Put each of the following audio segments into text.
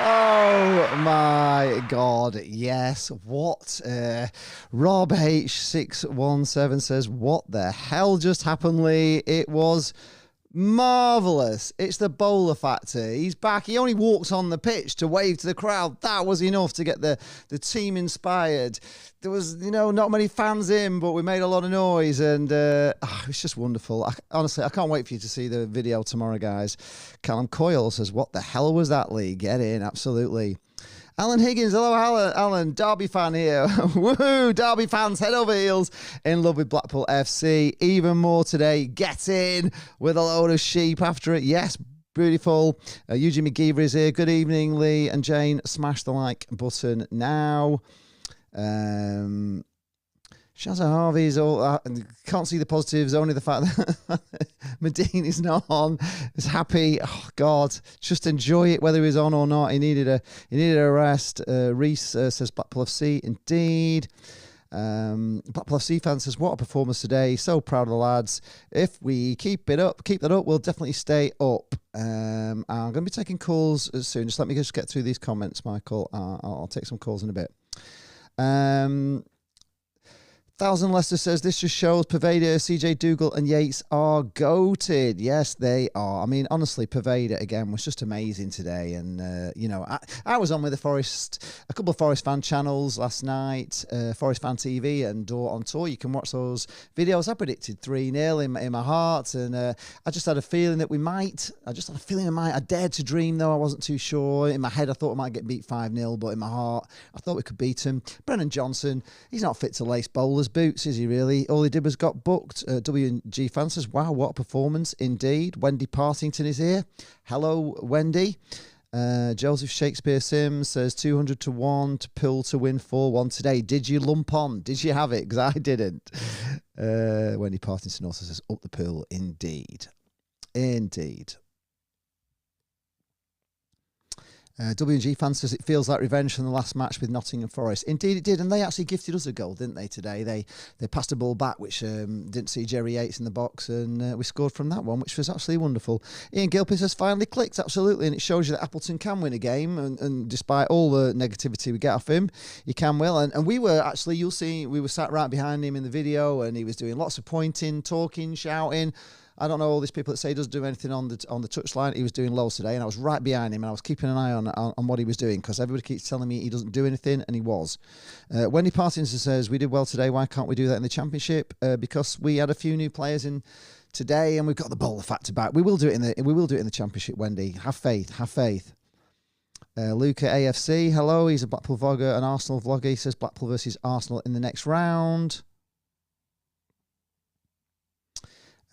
Oh my God, yes. What? Rob H617 says, what the hell just happened, Lee? It was marvellous. It's the bowler factor. He's back. He only walked on the pitch to wave to the crowd. That was enough to get the team inspired. There was, not many fans in, but we made a lot of noise, and it's just wonderful. Honestly, I can't wait for you to see the video tomorrow, guys. Callum Coyle says, what the hell was that, Lee? Get in, absolutely. Alan Higgins, hello Alan, Derby fan here. Woohoo, Derby fans, head over heels in love with Blackpool FC. Even more today, get in with a load of sheep after it. Yes, beautiful. Eugene McGeever is here. Good evening, Lee and Jane. Smash the like button now. Shazza Harvey's all can't see the positives, only the fact that Medine is not on. Is happy. Oh God, just enjoy it whether he's on or not. He needed a rest. Reese says Blackpool FC indeed. Blackpool FC fan says, what a performance today. So proud of the lads. If we keep that up, we'll definitely stay up. I'm going to be taking calls soon. Just let me just get through these comments, Michael. I'll take some calls in a bit. Thousand Leicester says, this just shows Pervader, CJ Dougal and Yates are goated. Yes, they are. I mean, honestly, Pervader, again, was just amazing today. And, I was on with a couple of Forest fan channels last night, Forest fan TV and Door on Tour. You can watch those videos. I predicted 3-0 in my heart. And I just had a feeling that we might. I dared to dream, though. I wasn't too sure. In my head, I thought we might get beat 5-0. But in my heart, I thought we could beat them. Brennan Johnson, he's not fit to lace bowlers boots, is he really? All he did was got booked. W&G fan says, wow, what a performance indeed. Wendy Partington is here. Hello, Wendy. Joseph Shakespeare Sims says 200 to 1 to Pill to win 4-1 today. Did you lump on? Did you have it? Because I didn't. Wendy Partington also says up the Pill indeed. Indeed. WG fan says it feels like revenge from the last match with Nottingham Forest. Indeed it did, and they actually gifted us a goal, didn't they, today? They passed a ball back, which didn't see Jerry Yates in the box, and we scored from that one, which was absolutely wonderful. Ian Gilpin has finally clicked, absolutely, and it shows you that Appleton can win a game, and despite all the negativity we get off him, he can will. And we were actually, you'll see, we were sat right behind him in the video, and he was doing lots of pointing, talking, shouting. I don't know all these people that say he doesn't do anything on the touchline. He was doing loads today, and I was right behind him, and I was keeping an eye on what he was doing, because everybody keeps telling me he doesn't do anything, and he was. Wendy Partington says, we did well today. Why can't we do that in the Championship? Because we had a few new players in today, and we've got the bowler factor back. We will do it in the Championship, Wendy. Have faith. Have faith. Luca AFC, hello. He's a Blackpool vlogger, an Arsenal vlogger. He says Blackpool versus Arsenal in the next round.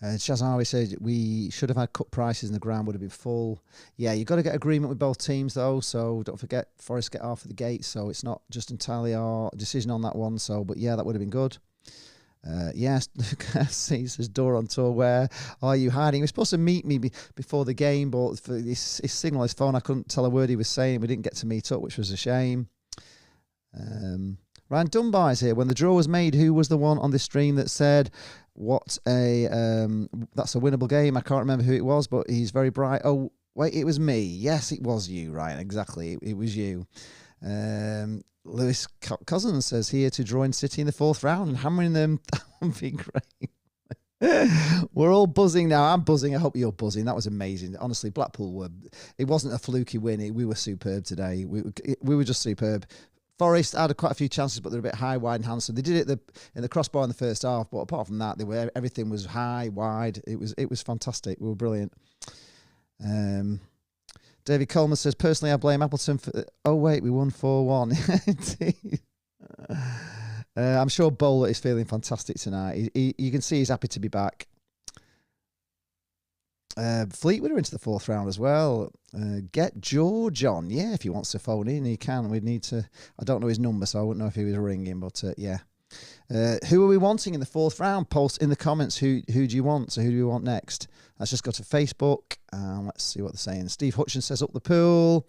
Shazari said we should have had cut prices and the ground would have been full. Yeah, you've got to get agreement with both teams, though, so don't forget Forest get half of the gate, so it's not just entirely our decision on that one. So, but yeah, that would have been good. Yes, he says, Door on Tour, where are you hiding? He was supposed to meet me before the game, but for his signal, his phone, I couldn't tell a word he was saying. We didn't get to meet up, which was a shame. Ryan Dunbar is here. When the draw was made, who was the one on this stream that said, that's a winnable game? I can't remember who it was, but he's very bright. Oh, wait, it was me. Yes, it was you, Ryan. Exactly. It was you. Lewis Cousins says, here to join City in the 4th round and hammering them. That would be great. We're all buzzing now. I'm buzzing. I hope you're buzzing. That was amazing. Honestly, Blackpool it wasn't a fluky win. We were superb today. We were just superb. Forest had quite a few chances, but they're a bit high, wide, and handsome. They did it in the crossbar in the first half, but apart from that, everything was high, wide. It was fantastic. We were brilliant. David Coleman says, personally, I blame Appleton for... Oh, wait, we won 4-1. I'm sure Bowler is feeling fantastic tonight. You can see he's happy to be back. Fleetwood are into the 4th round as well. Get George on. Yeah, if he wants to phone in, he can. We'd need to... I don't know his number, so I wouldn't know if he was ringing, but yeah. Who are we wanting in the 4th round? Post in the comments who do you want. So who do we want next? Let's just go to Facebook. Let's see what they're saying. Steve Hutchins says up the pool.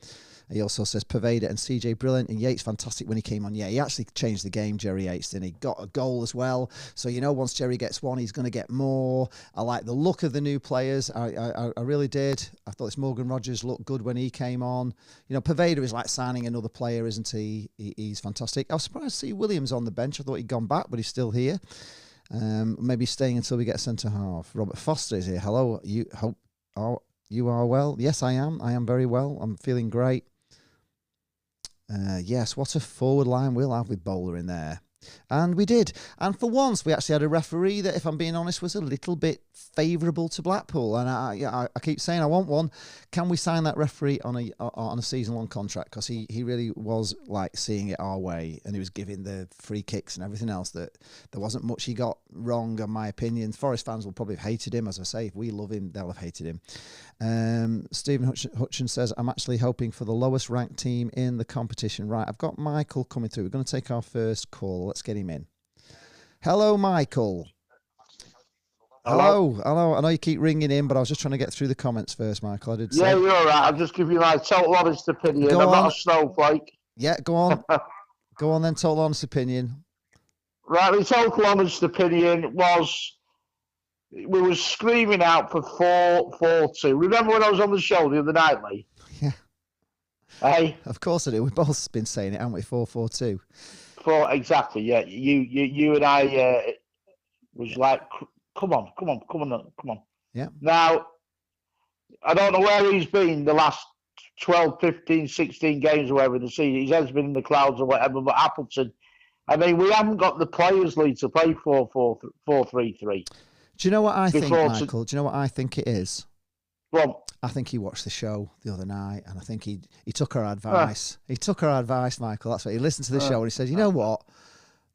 He also says Pervader and CJ brilliant and Yates fantastic when he came on. Yeah, he actually changed the game, Jerry Yates, and he got a goal as well. So, once Jerry gets one, he's going to get more. I like the look of the new players. I really did. I thought this Morgan Rogers looked good when he came on. Pervader is like signing another player, isn't he? He's fantastic. I was surprised to see Williams on the bench. I thought he'd gone back, but he's still here. Maybe staying until we get centre half. Robert Foster is here. Hello. You are well? Yes, I am. I am very well. I'm feeling great. Yes, what a forward line we'll have with Bowler in there. And we did. And for once, we actually had a referee that, if I'm being honest, was a little bit favourable to Blackpool. And I keep saying I want one. Can we sign that referee on a season-long contract? Because he really was like seeing it our way, and he was giving the free kicks and everything else. That there wasn't much he got wrong, in my opinion. Forest fans will probably have hated him. As I say, if we love him, they'll have hated him. Stephen Hutchins says, I'm actually hoping for the lowest ranked team in the competition. Right, I've got Michael coming through. We're going to take our first call. Let's get him in. Hello, Michael. Hello. I know you keep ringing in, but I was just trying to get through the comments first, Michael. I did say. Yeah, you're all right. I'll just give you my total honest opinion. I'm not a snowflake. Yeah, go on. Go on then, total honest opinion. Right, my total honest opinion was we were screaming out for 4-4-2. Remember when I was on the show the other night, Lee? Yeah. Hey? Of course I do. We've both been saying it, haven't we? 4-4-2. Exactly, yeah. You and I was like, come on. Yeah. Now, I don't know where he's been the last 12, 15, 16 games or whatever in the season. He has been in the clouds or whatever, but Appleton, I mean, we haven't got the players, Lee, to play 4-4-3-3. Do you know what I think, Michael? Do you know what I think it is? Well, I think he watched the show the other night, and I think he took our advice. He took our advice, Michael. That's what he listened to the show, and he said, you know what?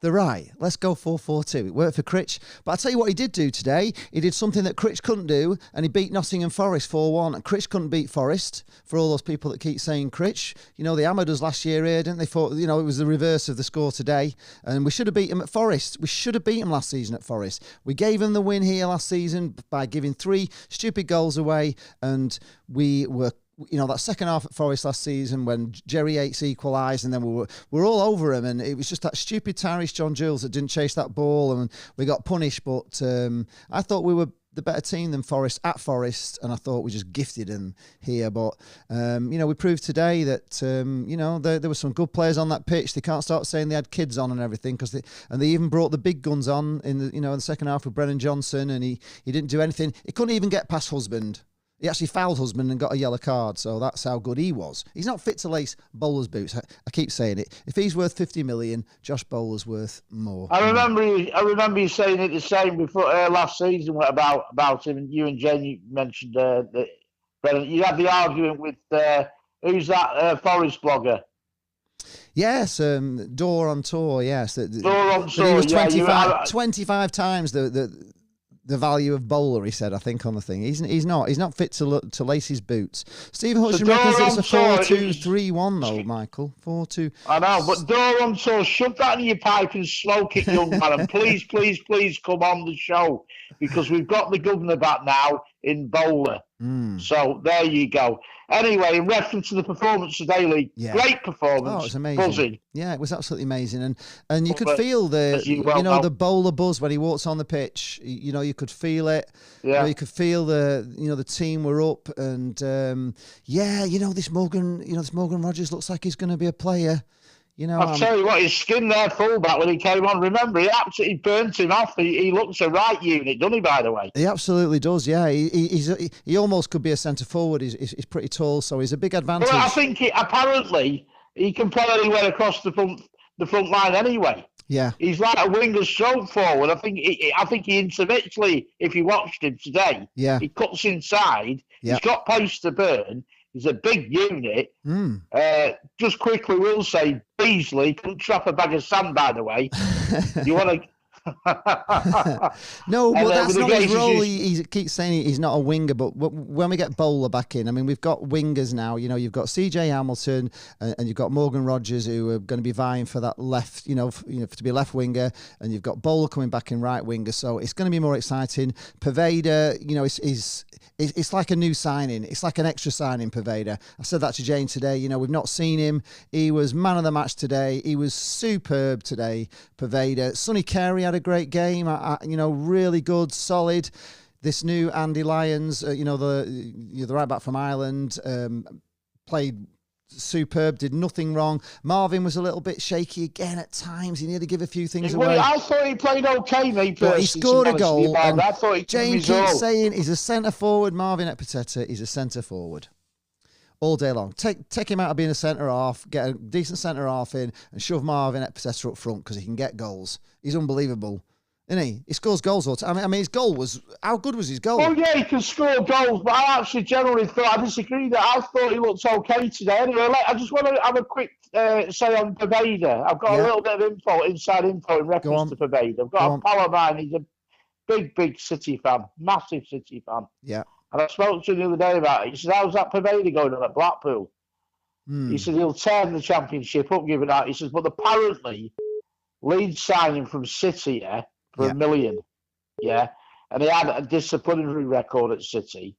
They're right. Let's go 4-4-2. It worked for Critch. But I'll tell you what he did do today. He did something that Critch couldn't do, and he beat Nottingham Forest 4-1. And Critch couldn't beat Forest, for all those people that keep saying Critch. The Amadors last year here, didn't they? Thought, it was the reverse of the score today. And we should have beat him at Forest. We should have beat him last season at Forest. We gave him the win here last season by giving 3 stupid goals away, and we were that second half at Forest last season when Jerry Yates equalised, and then we were all over him, and it was just that stupid Tyrese John Jules that didn't chase that ball, and we got punished. But I thought we were the better team than Forest at Forest, and I thought we just gifted them here. But we proved today that there were some good players on that pitch. They can't start saying they had kids on and everything, because they even brought the big guns on in the second half with Brennan Johnson, and he didn't do anything. He couldn't even get past Husband. He actually fouled Husband and got a yellow card, so that's how good he was. He's not fit to lace Bowler's boots. I keep saying it. If he's worth 50 million, Josh Bowler's worth more. I remember you saying it the same before last season about him. You and Jane mentioned that Brennan. You had the argument with who's that Forest blogger? Yes, Door on Tour. Yes, Door on Tour. He was 25 times the value of Bowler, he said, I think, on the thing. He's not fit to lace his boots. Stephen Hutchinson reckons it's a 4-2-3-1 though, Michael. 4-2. I know, but Door on Tour, shove that in your pipe and smoke it, young man. And please come on the show, because we've got the governor back now in Bowler. So there you go. Anyway, in reference to the performance today, Lee, great performance. Oh, it was amazing. Buzzing. Yeah, it was absolutely amazing, and you could feel the Bowler buzz when he walks on the pitch. You could feel it. Yeah. You could feel the team were up, and this Morgan Rogers looks like he's going to be a player. I'll tell you what, his skin there fullback when he came on. Remember, he absolutely burnt him off. He looks a right unit, doesn't he, by the way? He absolutely does, yeah. He almost could be a centre forward. He's pretty tall, so he's a big advantage. Well, I think apparently he can play anywhere across the front line anyway. Yeah. He's like a winger stroke forward. I think he intermittently, if you watched him today, he cuts inside. Yeah. He's got pace to burn. He's a big unit. Just quickly, we'll say Beasley couldn't trap a bag of sand, by the way. You want No, but that's not his role. He keeps saying he's not a winger, but when we get Bowler back in, I mean, we've got wingers now. You know, you've got CJ Hamilton and you've got Morgan Rogers, who are going to be vying for that left, to be a left winger, and you've got Bowler coming back in right winger. So it's going to be more exciting. Pervader, it's like a new signing. It's like an extra signing, Pervader. I said that to Jane today. You know, we've not seen him. He was man of the match today. He was superb today, Pervader. Sonny Carey had a great game. Really good, solid. This new Andy Lyons, the right back from Ireland, played superb, did nothing wrong. Marvin was a little bit shaky again at times. He needed to give a few things away. I thought he played okay, me personally. But he scored a goal. And I thought Jane keeps saying he's a centre forward. Marvin Epiteta, he's a centre forward all day long. Take him out of being a centre half, get a decent centre half in, and shove Marvin Epiteta up front because he can get goals. He's unbelievable, isn't he? He scores goals all the time. I mean, his goal was... How good was his goal? Oh, yeah, he can score goals, but I actually generally thought... I disagree that I thought he looked okay today. Anyway, I just want to have a quick say on Pervader. I've got a little bit of inside info in reference to Pervader. I've got a pal of mine, he's a big City fan, massive City fan. Yeah. And I spoke to him the other day about it. He said, how's that Pervader going on at Blackpool? He said, he'll turn the Championship up, give it out. He says, but apparently, Leeds signing from City for $1 million. Yeah. And he had a disciplinary record at City.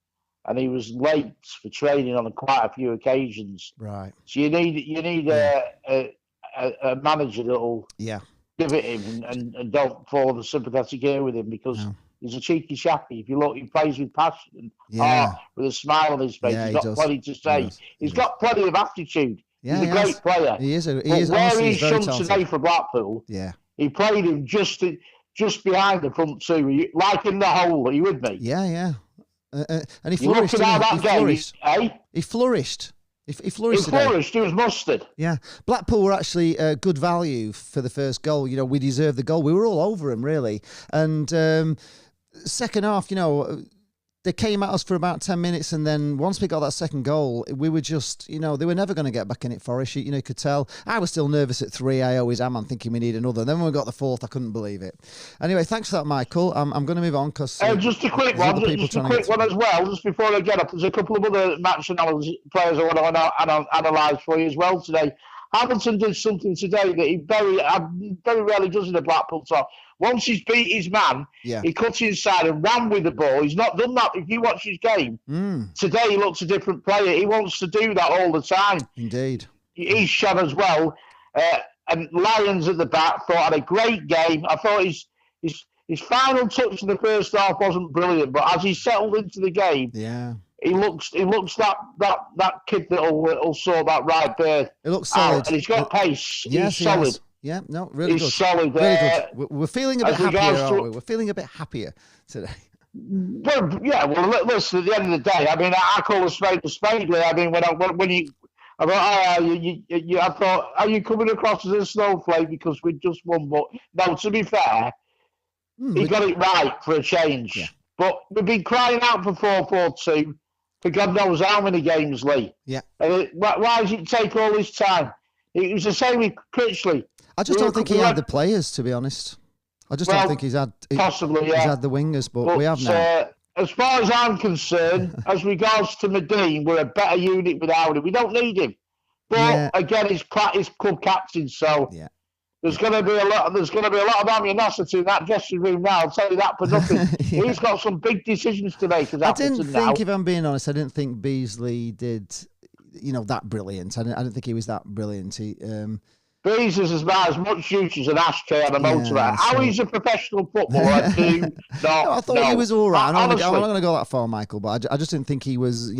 And he was late for training on quite a few occasions. Right. So you need a manager that'll give it him and don't fall in the sympathetic gear with him, because he's a cheeky chappy. If you look, he plays with passion and with a smile on his face. Yeah, he's got plenty to say. He's got plenty of attitude. Yeah, he's a great player. He is. Where he's shown today for Blackpool, he played him just behind the front two, like in the hole. Are you with me? Yeah. And he flourished. He flourished. He flourished. He was mustard. Yeah. Blackpool were actually good value for the first goal. You know, we deserved the goal. We were all over him, really. And second half, they came at us for about 10 minutes, and then once we got that second goal, we were just, they were never going to get back in it for us. You could tell. I was still nervous at 3. I always am. I'm thinking we need another. And then when we got the fourth, I couldn't believe it. Anyway, thanks for that, Michael. I'm going to move on because... just a quick one. Just a quick one as well, just before I get up. There's a couple of other match analysis players I want to analyse for you as well today. Hamilton did something today that he very rarely does in a Blackpool top. Once he's beat his man, he cut inside and ran with the ball. He's not done that. If you watch his game, today he looks a different player. He wants to do that all the time. Indeed. He's shot as well. And Lyons at the back had a great game. I thought his final touch in the first half wasn't brilliant, but as he settled into the game, he looks that kid that'll sort that right bird. It looks solid. And he's got pace. Yes, he's solid. Yeah, no, really good. He's solid. Really good. We're feeling a bit happier, aren't we? We're feeling a bit happier today. Well, listen, at the end of the day, I mean, I call a spade. I mean, I thought, are you coming across as a snowflake because we just won? But no, to be fair, he got it right for a change. Yeah. But we've been crying out for 4-4-2 for God knows how many games, Lee. Yeah. Why does it take all this time? It was the same with Critchley. I just don't think he had the players, to be honest. I just don't think he's had he's had the wingers, but we have now. As far as I'm concerned, as regards to Medine, we're a better unit without him. We don't need him. But again, he's club captain, so there's going to be a lot. There's going to be a lot of animosity in that dressing room now. I'll tell you that for nothing. He's got some big decisions to make. I didn't think, if I'm being honest, I didn't think Beasley did, that brilliant. I didn't think he was that brilliant. Bees is about as much use as an ashtray on a motorbike. How he's a professional footballer, I do not know. I thought he was all right. I'm not going to go that far, Michael, but I just didn't think he was,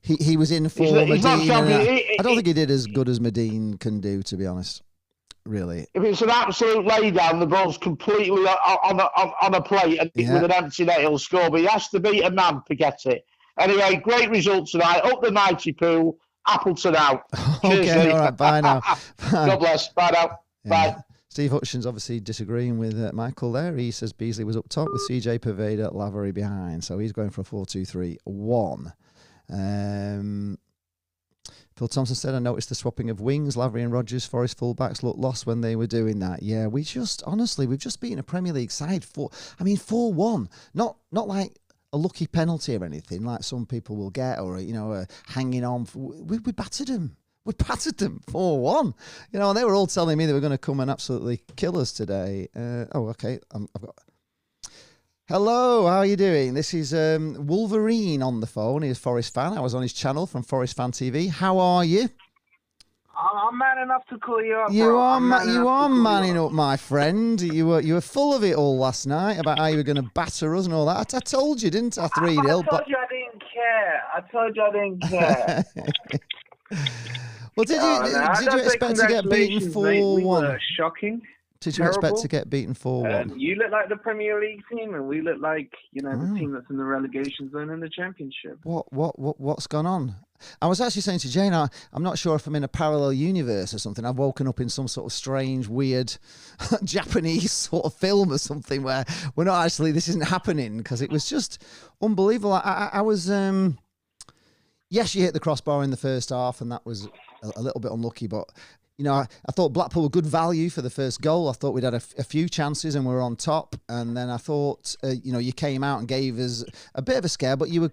he was in for Medine. I don't think he did as good as Medine can do, to be honest, really. If it's an absolute laydown, the ball's completely on a plate and with an empty net, he'll score. But he has to beat a man to get it. Anyway, great result tonight. Up the mighty pool. Appleton out. Okay, cheers, all right, bye now. Bye. God bless. Bye now. Bye. Steve Hutchins obviously disagreeing with Michael there. He says Beasley was up top with CJ Pervader, Lavery behind. So he's going for a 4-2-3-1. Phil Thompson said, I noticed the swapping of wings. Lavery and Rodgers, Forest fullbacks looked lost when they were doing that. Yeah, we've just beaten a Premier League side 4-1. Not like a lucky penalty or anything like some people will get, or, hanging on. We battered them. We battered them 4-1. And they were all telling me they were going to come and absolutely kill us today. Okay. I've got... Hello, how are you doing? This is Wolverine on the phone. He's a Forest fan. I was on his channel from Forest Fan TV. How are you? I'm man enough to call you up. You are manning up, my friend. You were full of it all last night about how you were going to batter us and all that. I told you, didn't I? 3-0. I told you I didn't care. Well, did you expect to get beaten 4-1? We were shocking. Did you expect to get beaten 4-1? You look like the Premier League team, and we look like the team that's in the relegation zone in the Championship. What's gone on? I was actually saying to Jane, I'm not sure if I'm in a parallel universe or something. I've woken up in some sort of strange, weird Japanese sort of film or something where we're not actually, this isn't happening, because it was just unbelievable. I was, yes, you hit the crossbar in the first half, and that was a little bit unlucky, but I thought Blackpool were good value for the first goal. I thought we'd had a few chances and we were on top. And then I thought, you came out and gave us a bit of a scare, but your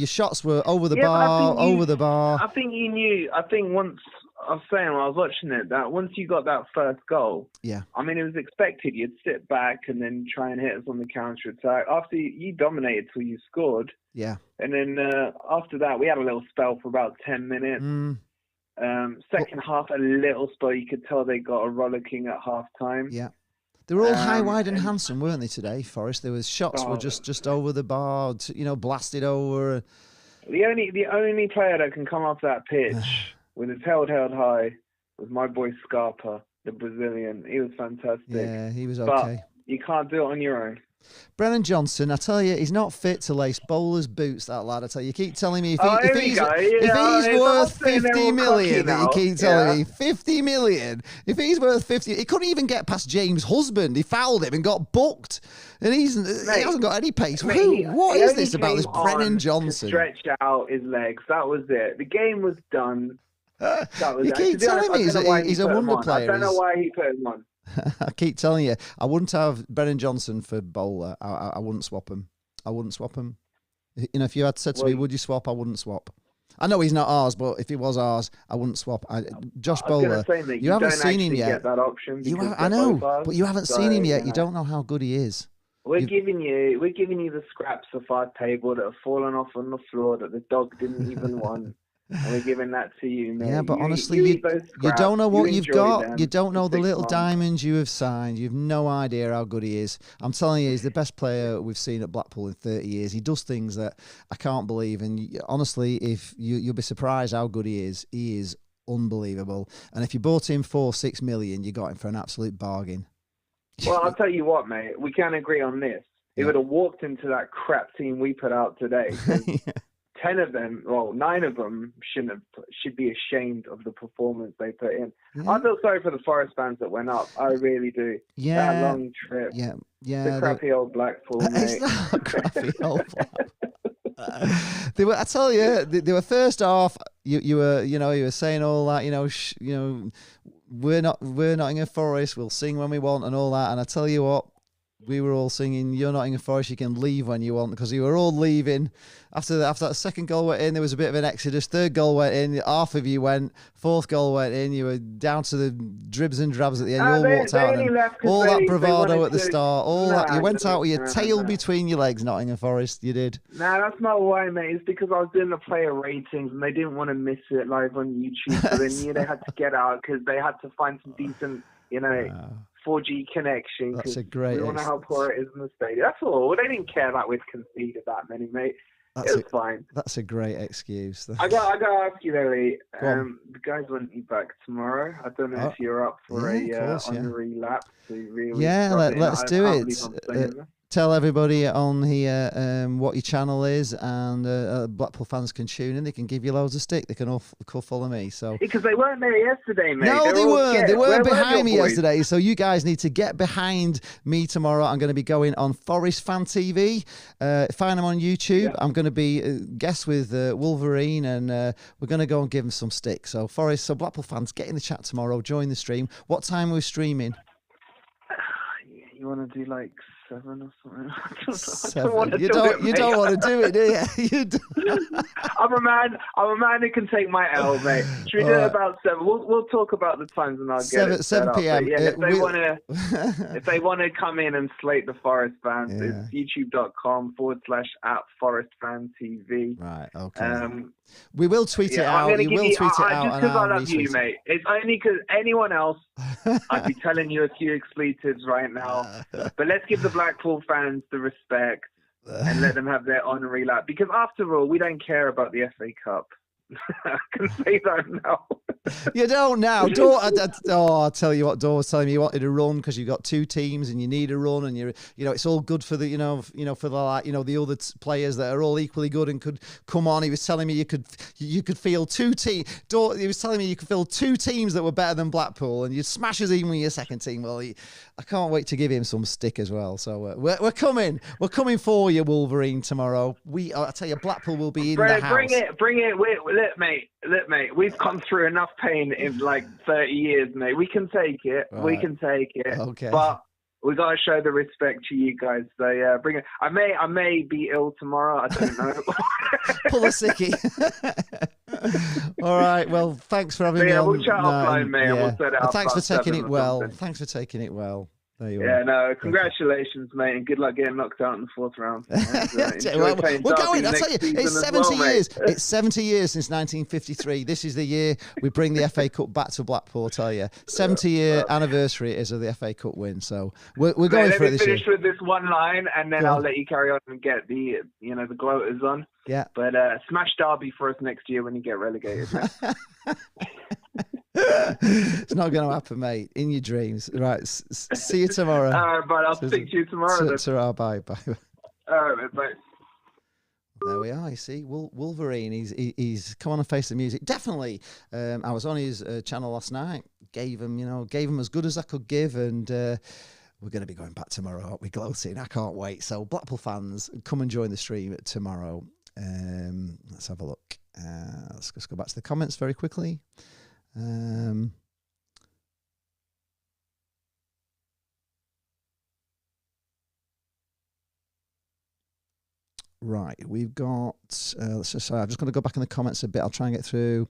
shots were over the bar. I think you knew. I think once I was saying when I was watching it, that once you got that first goal, yeah. I mean, it was expected. You'd sit back and then try and hit us on the counter attack. After you dominated till you scored. Yeah. And then after that, we had a little spell for about 10 minutes. Second half, a little spell. You could tell they got a rollicking at half time. Yeah. They were all high, wide and handsome, weren't they, today, Forest? There was shots were just over the bar, blasted over. The only player that can come off that pitch with his head held high was my boy Scarpa, the Brazilian. He was fantastic. Yeah, he was okay. But you can't do it on your own. Brennan Johnson, I tell you, he's not fit to lace bowlers' boots, that lad. I tell you, keep telling me if he's worth 50 million, that you keep telling me, 50 million. If he's worth 50, he couldn't even get past James' husband. He fouled him and got booked. And he hasn't got any pace. What is this about this Brennan Johnson? Stretch out his legs. That was it. The game was done. That was you keep telling me he's a wonder player. I don't know why he put him on. I keep telling you, I wouldn't have Brennan Johnson for bowler. I wouldn't swap him. If you had said to me, would you swap? I wouldn't swap. I know he's not ours, but if he was ours, I wouldn't swap. Josh Bowler, you haven't seen him yet. Get that option I know, but you haven't seen him yet. You don't know how good he is. We're giving you the scraps of our table that have fallen off on the floor that the dog didn't even want. And we're giving that to you, mate. Yeah, but honestly, you don't know what you've got. You don't know the little diamonds you have signed. You've no idea how good he is. I'm telling you, he's the best player we've seen at Blackpool in 30 years. He does things that I can't believe. And honestly, if you'll be surprised how good he is unbelievable. And if you bought him for $6 million, you got him for an absolute bargain. Well, I'll tell you what, mate. We can agree on this. He would have walked into that crap team we put out today. 9 of them should be ashamed of the performance they put in. I feel sorry for the Forest fans that went up. I really do. Yeah. That long trip. Yeah. The crappy old Blackpool, mate. It's not crappy old Blackpool. I tell you, they were first off. You were saying all that. We're Nottingham Forest. We'll sing when we want and all that. And I tell you what. We were all singing, "You're Nottingham Forest, you can leave when you want," because you were all leaving. After that second goal went in, there was a bit of an exodus. Third goal went in, half of you went. Fourth goal went in, you were down to the dribs and drabs at the end. You all walked out. And all that bravado at the start, you went out with your tail between your legs, Nottingham Forest, you did. Nah, that's not why, mate. It's because I was doing the player ratings and they didn't want to miss it live on YouTube. So they knew they had to get out because they had to find some decent, 4G connection. That's a great. We don't know how poor it is in the stadium. That's all. They didn't care that we'd conceded that many, mate. It was fine. That's a great excuse. I got to ask you, Larry. The guys want you back tomorrow. I don't know if you're up for a honorary lap. Let's do it. tell everybody on here what your channel is, and Blackpool fans can tune in. They can give you loads of stick. They can all follow me. So because they weren't there yesterday, mate. No, they weren't. They weren't Where behind me boys? yesterday. So you guys need to get behind me tomorrow. I'm going to be going on Forest Fan TV. Find them on YouTube. Yeah. I'm going to be guest with Wolverine, and we're going to go and give them some stick. So Blackpool fans, get in the chat tomorrow. Join the stream. What time are we streaming? You want to do like 7 or something? 7. You don't want to do it, do you? You don't. I'm a man who can take my L, mate. Should we do it about 7? We'll talk about the times and I'll get it. 7 p.m. Yeah, if they want to come in and slate the Forest fans, it's youtube.com/@ForestFanTV. Right. Okay. We will tweet it out. You will tweet it out. Just because I love you, mate. It's only because anyone else, I'd be telling you a few expletives right now. But let's give the Blackpool fans the respect and let them have their honorary lap. Because after all, we don't care about the FA Cup. I can say that now. You don't now. I'll tell you what. Dor was telling me you wanted a run because you've got 2 teams and you need a run, and it's all good for the for the other players that are all equally good and could come on. He was telling me you could feel 2 teams. He was telling me you could feel 2 teams that were better than Blackpool, and you'd smash us even with your second team. Well, I can't wait to give him some stick as well. So we're coming. We're coming for you, Wolverine, tomorrow. I tell you, Blackpool will be in the house. Bring it. Look, mate, we've gone through enough pain in like 30 years, mate. We can take it. Right. We can take it. Okay. But we got to show the respect to you guys. So bring it. I may be ill tomorrow. I don't know. Pull a sickie. All right. Well, thanks for having me on. We'll chat offline, mate. Yeah. We'll set it up. Thanks for taking it well. Thanks for taking it well. There you are. No, congratulations, mate, and good luck getting knocked out in the 4th round. We're going. I tell you, it's 70 years. It's 70 years since 1953. This is the year we bring the FA Cup back to Blackpool. I tell you, 70-year anniversary it is of the FA Cup win. So we're going for it this year. Let me finish with this one line, and then I'll let you carry on and get the the gloaters on. Yeah. But smash Derby for us next year when you get relegated. It's not going to happen, mate. In your dreams. Right. See you tomorrow. All right, but I'll speak to you tomorrow. Bye. All right, bye. There we are. You see, Wolverine. He's come on and face the music. Definitely. I was on his channel last night. Gave him as good as I could give, and we're going to be going back tomorrow. Aren't we? Gloating. I can't wait. So Blackpool fans, come and join the stream tomorrow. Let's have a look. Let's just go back to the comments very quickly. Right, we've got. I'm just going to go back in the comments a bit. I'll try and get through.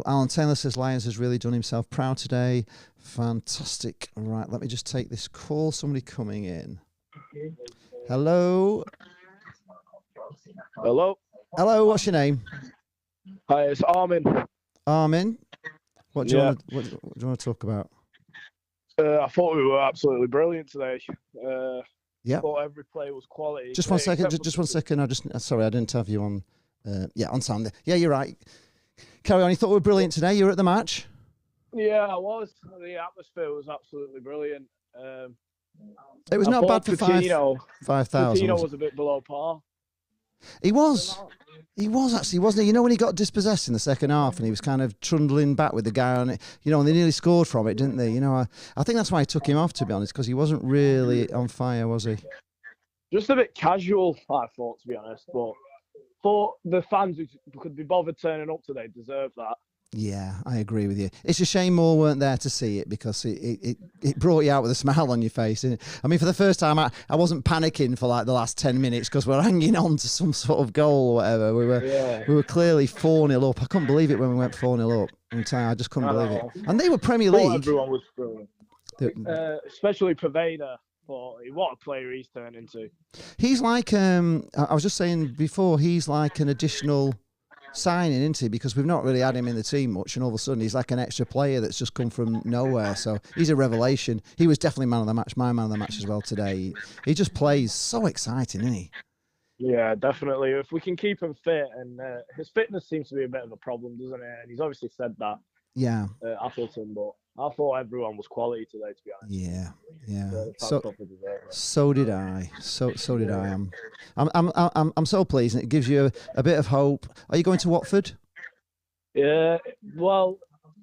Alan Taylor says Lyons has really done himself proud today. Fantastic. Right, let me just take this call. Somebody coming in. Hello. Hello. What's your name? Hi, it's Armin. Armin, what do you want to talk about? I thought we were absolutely brilliant today. Yeah. Thought every play was quality. Just one second. Just one second. Sorry, I didn't have you on. On sound. Yeah, you're right. Carry on. You thought we were brilliant today. You were at the match. Yeah, I was. The atmosphere was absolutely brilliant. It was not bad for 5,000. Coutinho was a bit below par. He was actually, wasn't he? You know, when he got dispossessed in the second half and he was kind of trundling back with the guy on it, and they nearly scored from it, didn't they? I think that's why I took him off, to be honest, because he wasn't really on fire, was he? Just a bit casual, I thought, to be honest. But for the fans who could be bothered turning up today, deserve that. Yeah, I agree with you. It's a shame more weren't there to see it, because it brought you out with a smile on your face. I mean, for the first time, I wasn't panicking for like the last 10 minutes because we're hanging on to some sort of goal or whatever. We were clearly 4-0 up. I couldn't believe it when we went 4-0 up. I just couldn't believe it. And they were Premier League. Everyone was brilliant. Especially Preveda. What a player he's turned into. He's like, I was just saying before, he's like an additional signing, isn't he? Because we've not really had him in the team much, and all of a sudden he's like an extra player that's just come from nowhere. So he's a revelation. He was definitely man of the match, my man of the match as well today. He just plays so exciting, isn't he? Yeah, definitely. If we can keep him fit, and his fitness seems to be a bit of a problem, doesn't it? And he's obviously said that. Yeah. Appleton, but I thought everyone was quality today, to be honest. Yeah, yeah. The fans So, properly deserve it. so did I. So did I. I'm so pleased, and it gives you a bit of hope. Are you going to Watford? Yeah, well,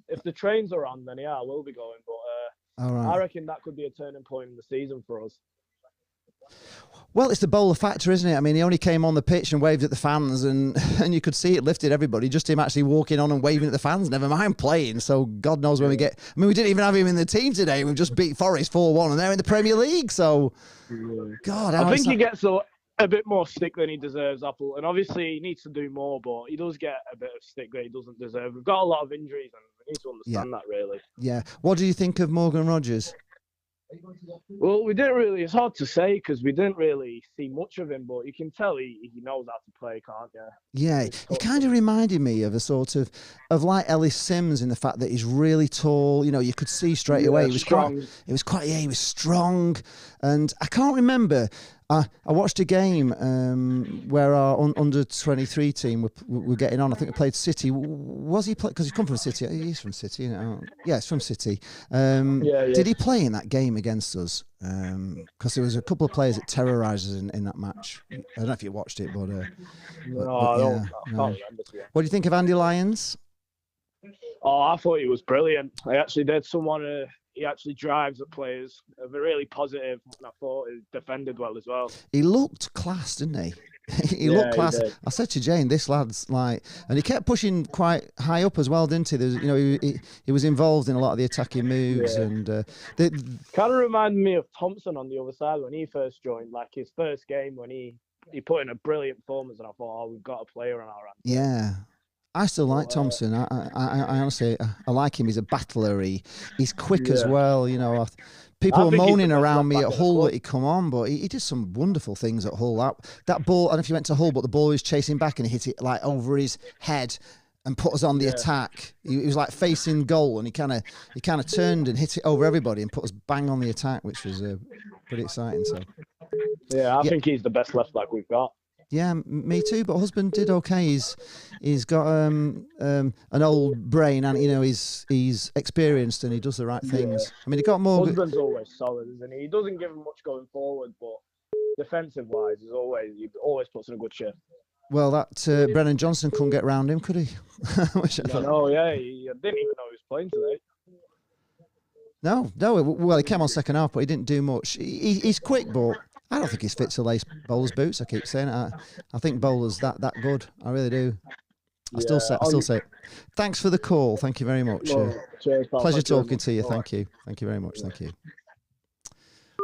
if the trains are on, then yeah, I will be going. But All right. I reckon that could be a turning point in the season for us. Well, it's the bowler factor, isn't it? I mean, he only came on the pitch and waved at the fans, and you could see it lifted everybody. Just him actually walking on and waving at the fans, never mind playing. So God knows when we get... I mean, we didn't even have him in the team today. We've just beat Forest 4-1, and they're in the Premier League. So, God, I think he gets a bit more stick than he deserves, Apple. And obviously, he needs to do more, but he does get a bit of stick that he doesn't deserve. We've got a lot of injuries, and we need to understand that, really. Yeah. What do you think of Morgan Rogers? Well, we didn't really. It's hard to say because we didn't really see much of him, but you can tell he knows how to play, can't you? Yeah, he kind of reminded me of a sort of like Ellis Sims in the fact that he's really tall. You know, you could see straight away he was strong. He was strong, and I can't remember. I watched a game where our under 23 team were getting on. I think we played City. Was he play? Because he's come from City. He's from City. You know? Yeah, he's from City. Did he play in that game against us? Because there was a couple of players that terrorised us in that match. I don't know if you watched it, but I can't remember. What do you think of Andy Lyons? Oh, I thought he was brilliant. I actually did. He actually drives at players. Really positive, and I thought he defended well as well. He looked class, didn't he? He looked class. I said to Jane, this lad's like, and he kept pushing quite high up as well, didn't he? There's, you know, he was involved in a lot of the attacking moves, and kind of reminded me of Thompson on the other side when he first joined, like his first game when he put in a brilliant performance, and I thought, oh, we've got a player on our hands. Yeah. I still like Thompson. I honestly, I like him. He's a battler. He's quick as well. You know, people were moaning around me at Hull that he'd come on, but he did some wonderful things at Hull. That ball, I don't know if you went to Hull, but the ball was chasing back and he hit it like over his head and put us on the attack. He was like facing goal, and he kind of turned and hit it over everybody and put us bang on the attack, which was pretty exciting. So, I think he's the best left back we've got. Yeah, me too. But husband did okay. He's got an old brain, and you know he's experienced and he does the right things. Yeah. I mean, he got more. Husband's always solid, isn't he? He doesn't give him much going forward, but defensive wise, he always puts in a good shift. Well, that Brennan Johnson couldn't get round him, could he? No, yeah, he didn't even know he was playing today. No. Well, he came on second half, but he didn't do much. He's quick, but I don't think he's fit to lace bowlers' boots. I keep saying it. I think bowlers that good. I really do. I still say it. Thanks for the call. Thank you very much. Cheers, pal. Pleasure talking to you. Thank you. Thank you very much. Thank you.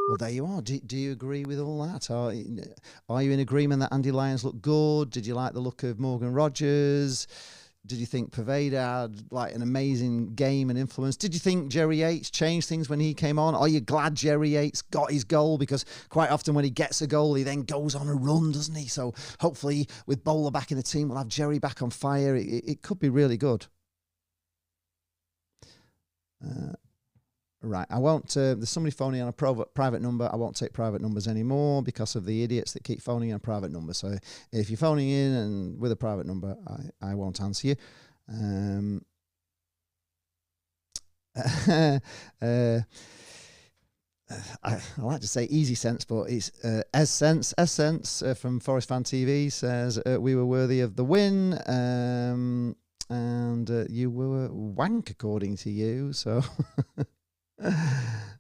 Well, there you are. Do you agree with all that? Are you in agreement that Andy Lyons looked good? Did you like the look of Morgan Rogers? Did you think Poveda had like an amazing game and influence? Did you think Jerry Yates changed things when he came on? Are you glad Jerry Yates got his goal? Because quite often when he gets a goal, he then goes on a run, doesn't he? So hopefully with Bowler back in the team, we'll have Jerry back on fire. It could be really good. Right, I won't. There's somebody phoning on a private number. I won't take private numbers anymore because of the idiots that keep phoning on a private number. So if you're phoning in and with a private number, I won't answer you. I like to say easy sense, but it's Sense from Forest Fan TV says we were worthy of the win, and you were wank according to you. So.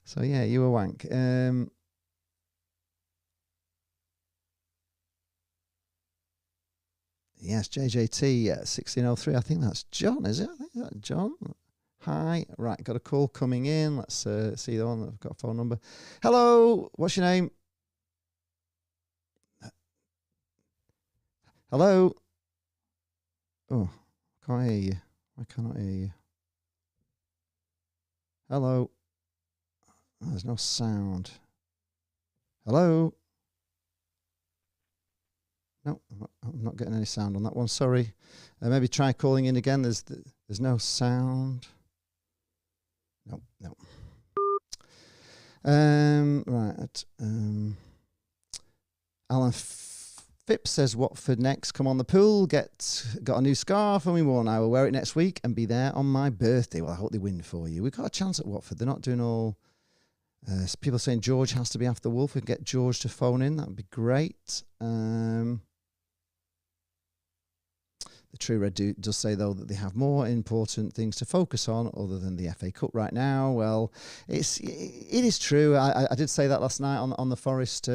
So yeah, you were wank. Yes, JJT 1603. I think that's John, is it? I think that's John. Hi. Right, got a call coming in. Let's see the one. I've got a phone number. Hello. What's your name? Hello. Oh, can't hear you. I cannot hear you. Hello. Oh, there's no sound. Hello? No, I'm not getting any sound on that one. Sorry. Maybe try calling in again. There's no sound. No. Right. Alan Phipps says, Watford next. Come on the pool. Got a new scarf and we won. I will wear it next week and be there on my birthday. Well, I hope they win for you. We've got a chance at Watford. They're not doing all... people saying George has to be after Wolf. We can get George to phone in. That would be great. The True Red does say, though, that they have more important things to focus on other than the FA Cup right now. Well, it is true. I did say that last night on the Forest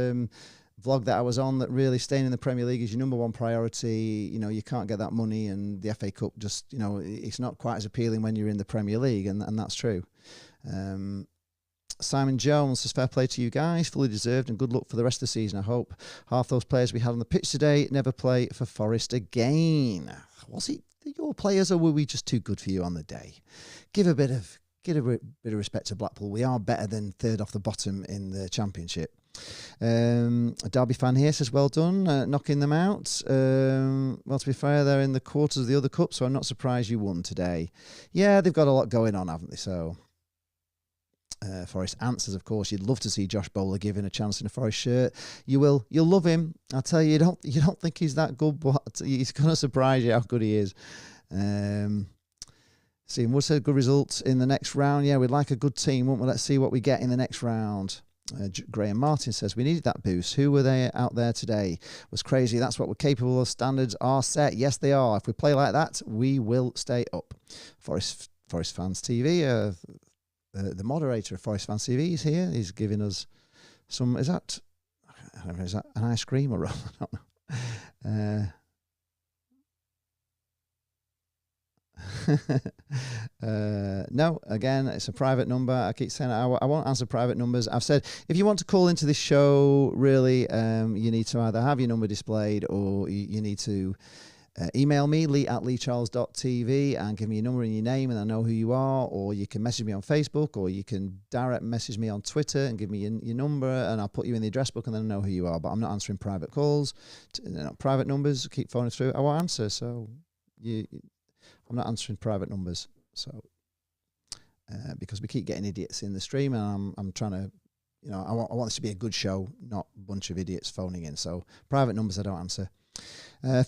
vlog that I was on, that really staying in the Premier League is your number one priority. You know, you can't get that money, and the FA Cup just, you know, it's not quite as appealing when you're in the Premier League, and that's true. Simon Jones says, fair play to you guys, fully deserved, and good luck for the rest of the season. I hope half those players we had on the pitch today never play for Forest again. Was it your players, or were we just too good for you on the day? Give a bit of respect to Blackpool. We are better than third off the bottom in the Championship. A Derby fan here says, well done, knocking them out. Well, to be fair, they're in the quarters of the other cup, so I'm not surprised you won today. Yeah, they've got a lot going on, haven't they? So, Forest answers, of course, you'd love to see Josh Bowler given a chance in a Forest shirt. You will. You'll love him. I'll tell you, you don't think he's that good, but he's going to surprise you how good he is. Stephen Wood said, good results in the next round. Yeah, we'd like a good team, wouldn't we? Let's see what we get in the next round. Graham Martin says, we needed that boost. Who were they out there today? It was crazy. That's what we're capable of. Standards are set. Yes, they are. If we play like that, we will stay up. Forest Fans TV, the moderator of Forest Fans TV is here. He's giving us some, is that an ice cream or I don't know. No, again, it's a private number. I keep saying I won't answer private numbers. I've said if you want to call into this show, really, you need to either have your number displayed, or you need to email me, lee@leecharlestv, and give me your number and your name, and I know who you are. Or you can message me on Facebook, or you can direct message me on Twitter and give me your number, and I'll put you in the address book, and then I know who you are. But I'm not answering private calls, private numbers. Keep phoning through. I won't answer. So I'm not answering private numbers. So because we keep getting idiots in the stream, and I'm trying to, you know, I want this to be a good show, not a bunch of idiots phoning in. So private numbers I don't answer.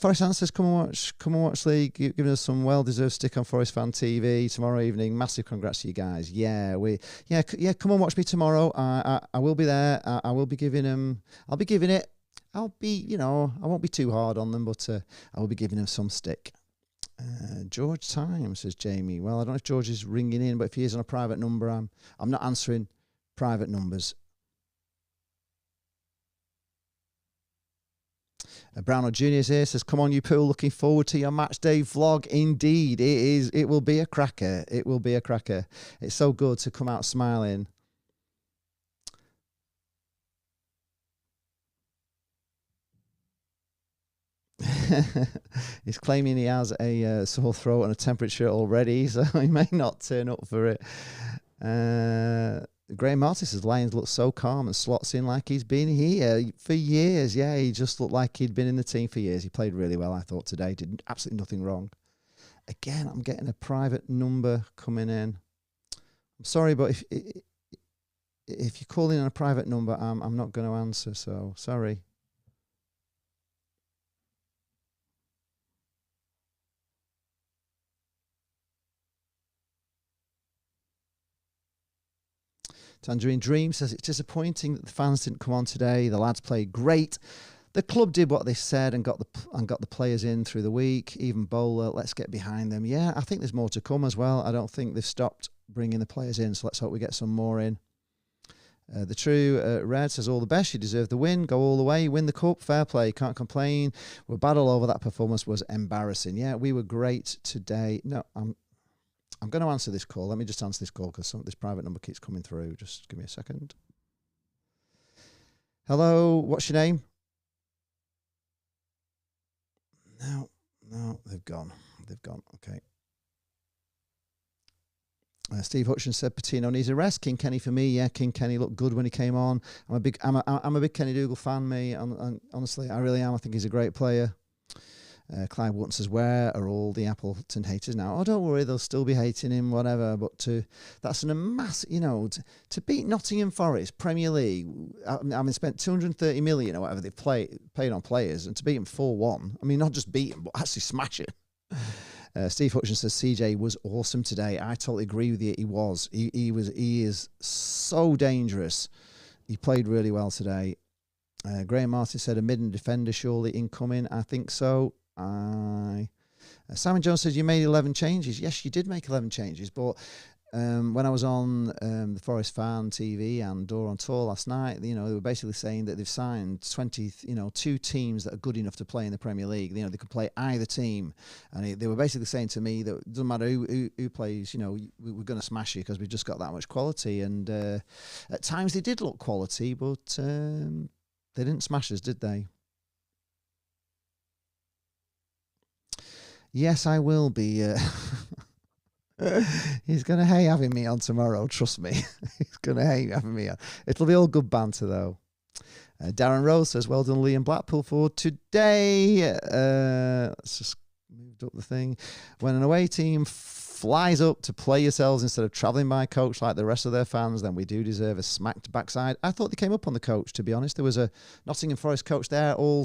Forest Answers, come and watch League, giving us some well-deserved stick on Forest Fan TV tomorrow evening. Massive congrats to you guys. Yeah, come and watch me tomorrow. I will be there. I will be giving them. I'll be giving it. I'll be, you know, I won't be too hard on them, but I will be giving them some stick. George Time, says Jamie. Well, I don't know if George is ringing in, but if he is on a private number, I'm not answering private numbers. Brownell Jr. is here, says, come on, you pool, looking forward to your match day vlog. Indeed, it is. It will be a cracker. It will be a cracker. It's so good to come out smiling. He's claiming he has a sore throat and a temperature already, so he may not turn up for it. Graham Martin says, Lions look so calm and slots in like he's been here for years. Yeah, he just looked like he'd been in the team for years. He played really well, I thought, today. Did absolutely nothing wrong. Again, I'm getting a private number coming in. I'm sorry, but if you call in on a private number, I'm not going to answer, so sorry. Tangerine Dream says, it's disappointing that the fans didn't come on today. The lads played great. The club did what they said and got the players in through the week. Even Bowler, let's get behind them. Yeah, I think there's more to come as well. I don't think they've stopped bringing the players in, so let's hope we get some more in. The True Red says, all the best. You deserve the win. Go all the way. Win the cup. Fair play. Can't complain. We're bad all over. That performance was embarrassing. Yeah, we were great today. No, I'm going to answer this call. Let me just answer this call because this private number keeps coming through. Just give me a second. Hello, what's your name? No, they've gone. Okay. Steve Hutchins said Patino needs a rest. King Kenny for me. Yeah, King Kenny looked good when he came on. I'm a big Kenny Dougal fan, me. Honestly, I really am. I think he's a great player. Clive Wotton says, where are all the Appleton haters now? Oh, don't worry, they'll still be hating him, whatever. But that's a massive, to beat Nottingham Forest, Premier League, spent 230 million or whatever they've paid on players, and to beat them 4-1. I mean, not just beat them, but actually smash it. Steve Hutchinson says CJ was awesome today. I totally agree with you. He was. He is so dangerous. He played really well today. Graham Martin said a midden defender surely incoming. I think so. Simon Jones says you made 11 changes. Yes, you did make 11 changes, but when I was on the Forest Fan TV and Door on Tour last night, they were basically saying that they've signed 2 teams that are good enough to play in the Premier League. They could play either team, and they were basically saying to me that it doesn't matter who plays. We're going to smash you because we've just got that much quality. And at times they did look quality, but they didn't smash us, did they? Yes, I will be. He's going to hate having me on tomorrow, trust me. He's going to hate having me on. It'll be all good banter, though. Darren Rose says, well done, Liam Blackpool, for today. Let's just move up the thing. When an away team flies up to play yourselves instead of travelling by coach like the rest of their fans, then we do deserve a smacked backside. I thought they came up on the coach, to be honest. There was a Nottingham Forest coach there, all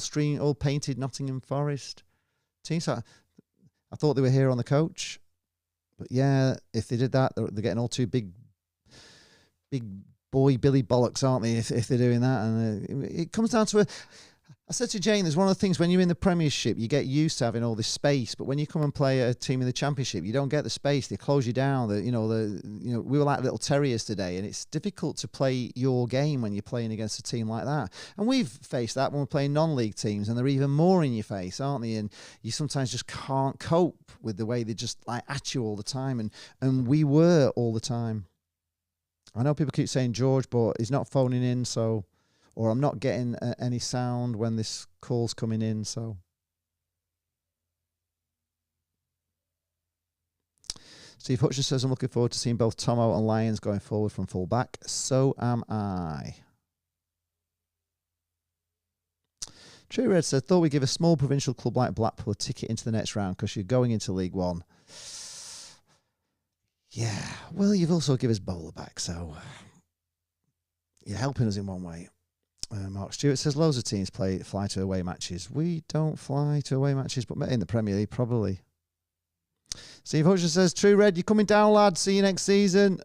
painted Nottingham Forest team. So I thought they were here on the coach. But yeah, if they did that, they're getting all too big boy Billy Bollocks, aren't they, if they're doing that? And it comes down to I said to Jane, there's one of the things when you're in the Premiership, you get used to having all this space, but when you come and play a team in the Championship, you don't get the space. They close you down. We were like little terriers today, and it's difficult to play your game when you're playing against a team like that. And we've faced that when we're playing non-league teams, and they're even more in your face, aren't they? And you sometimes just can't cope with the way they just at you all the time, and we were all the time. I know people keep saying George, but he's not phoning in, so... Or I'm not getting any sound when this call's coming in, so. Steve Hutcher says, I'm looking forward to seeing both Tomo and Lyons going forward from full back. So am I. True Red says, thought we'd give a small provincial club like Blackpool a ticket into the next round because you're going into League One. Yeah, well, you've also given us Bowler back, so you're helping us in one way. Mark Stewart says loads of teams fly to away matches. We don't fly to away matches, but in the Premier League probably. Steve Hutcher says, True Red, you're coming down, lad. See you next season.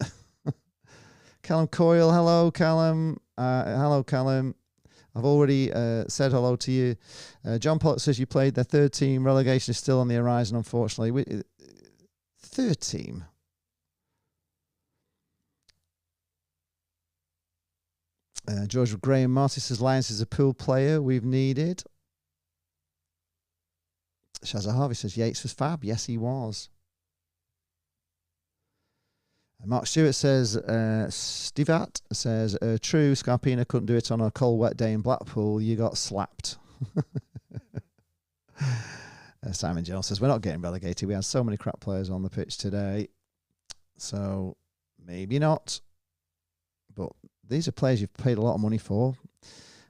Callum Coyle, hello, Callum. Hello, Callum. I've already said hello to you. John Pollock says you played their third team. Relegation is still on the horizon, unfortunately. Third team? George Graham Marty says Lyons is a pool player we've needed. Shazza Harvey says Yates was fab. Yes, he was. Mark Stewart says Stivat says true, Scarpina couldn't do it on a cold wet day in Blackpool. You got slapped. Simon Jones says we're not getting relegated. We had so many crap players on the pitch today, so maybe not. But these are players you've paid a lot of money for.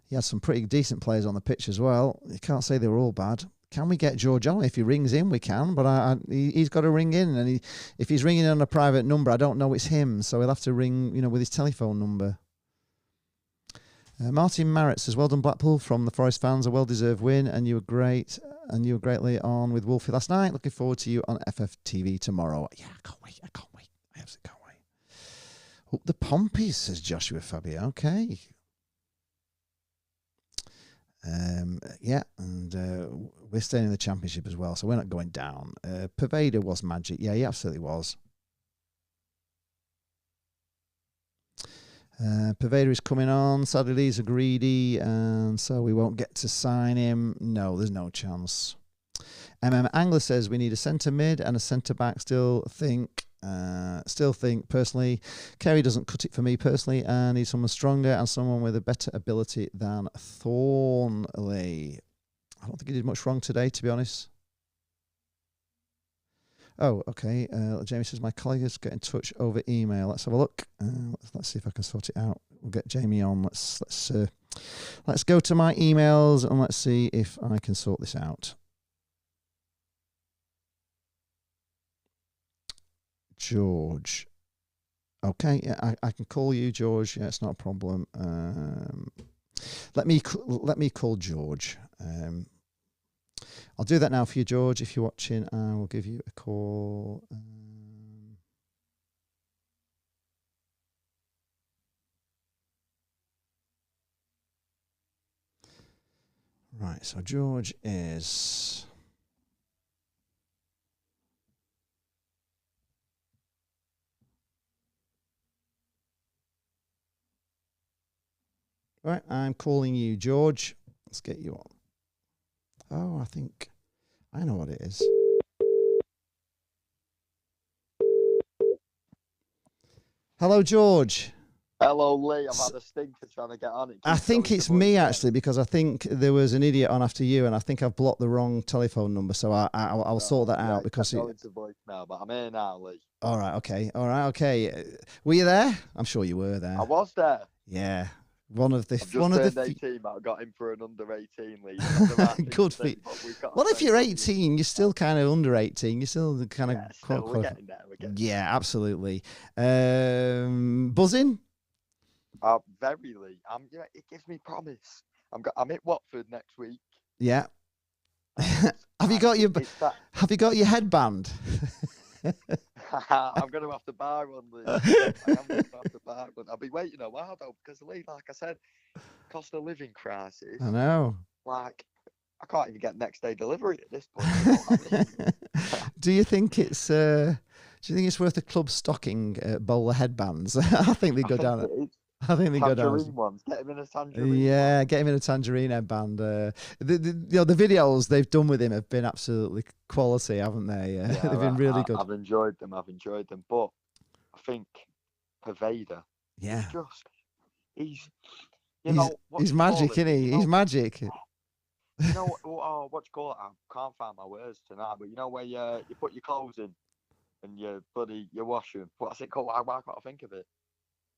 He had some pretty decent players on the pitch as well. You can't say they were all bad. Can we get George on? If he rings in, we can. But he's got to ring in. And if he's ringing in on a private number, I don't know it's him. So he'll have to ring, with his telephone number. Martin Marrett says, well done, Blackpool. From the Forest fans, a well-deserved win. And you were great. And you were greatly on with Wolfie last night. Looking forward to you on FFTV tomorrow. Yeah, I can't wait. I absolutely can't wait. Up the Pompies, says Joshua Fabio. Okay. Yeah, and we're staying in the Championship as well, so we're not going down. Pervader was magic. Yeah, he absolutely was. Pervader is coming on. Sadly, Leeds are greedy, and so we won't get to sign him. No, there's no chance. Angler says we need a centre mid and a centre back. Still think personally, Kerry doesn't cut it for me personally, and need someone stronger and someone with a better ability than Thornley. I don't think he did much wrong today, to be honest. Oh, okay. Jamie says my colleague is getting in touch over email. Let's have a look. Let's see if I can sort it out. We'll get Jamie on. Let's go to my emails and let's see if I can sort this out. George. Okay, yeah, I can call you George. Yeah, it's not a problem. Let me call George. I'll do that now for you, George. If you're watching, I will give you a call. Right, so George is... Right, I'm calling you, George. Let's get you on. Oh, I think I know what it is. Hello, George. Hello, Lee. I've had a stinker trying to get on it. I think it's me, actually, because I think there was an idiot on after you, and I think I've blocked the wrong telephone number, so I'll sort that out. Because going to voicemail, but I'm here now, Lee. All right, okay. Were you there? I'm sure you were there. I was there. Yeah. One of the I've just turned 18, but I got in for an under 18 league. Good for you. Well, if you're 18, you're still kind of under 18. You're still kind of we're getting there. Yeah, absolutely. Buzzing? Very, Lee. It gives me promise. I'm at Watford next week. Yeah. Have you got your headband? I'm going to have to buy one, Lee. I am going to have to buy one. I'll be waiting a while, though, because, Lee, like I said, cost of living crisis. I know. Like, I can't even get next day delivery at this point. You know what I mean? Do you think it's worth a club stocking bowler headbands? I think they go down. I think they go down. Tangerine ones. Get him in a tangerine. Yeah, get him in a tangerine headband. The videos they've done with him have been absolutely quality, haven't they? They've been really good. I've enjoyed them. But I think Pervader. Yeah. He's magic, isn't he? He's magic. You know what you call it? I can't find my words tonight, but you know where you put your clothes in and you wash them. What's it called? Why can't I think of it?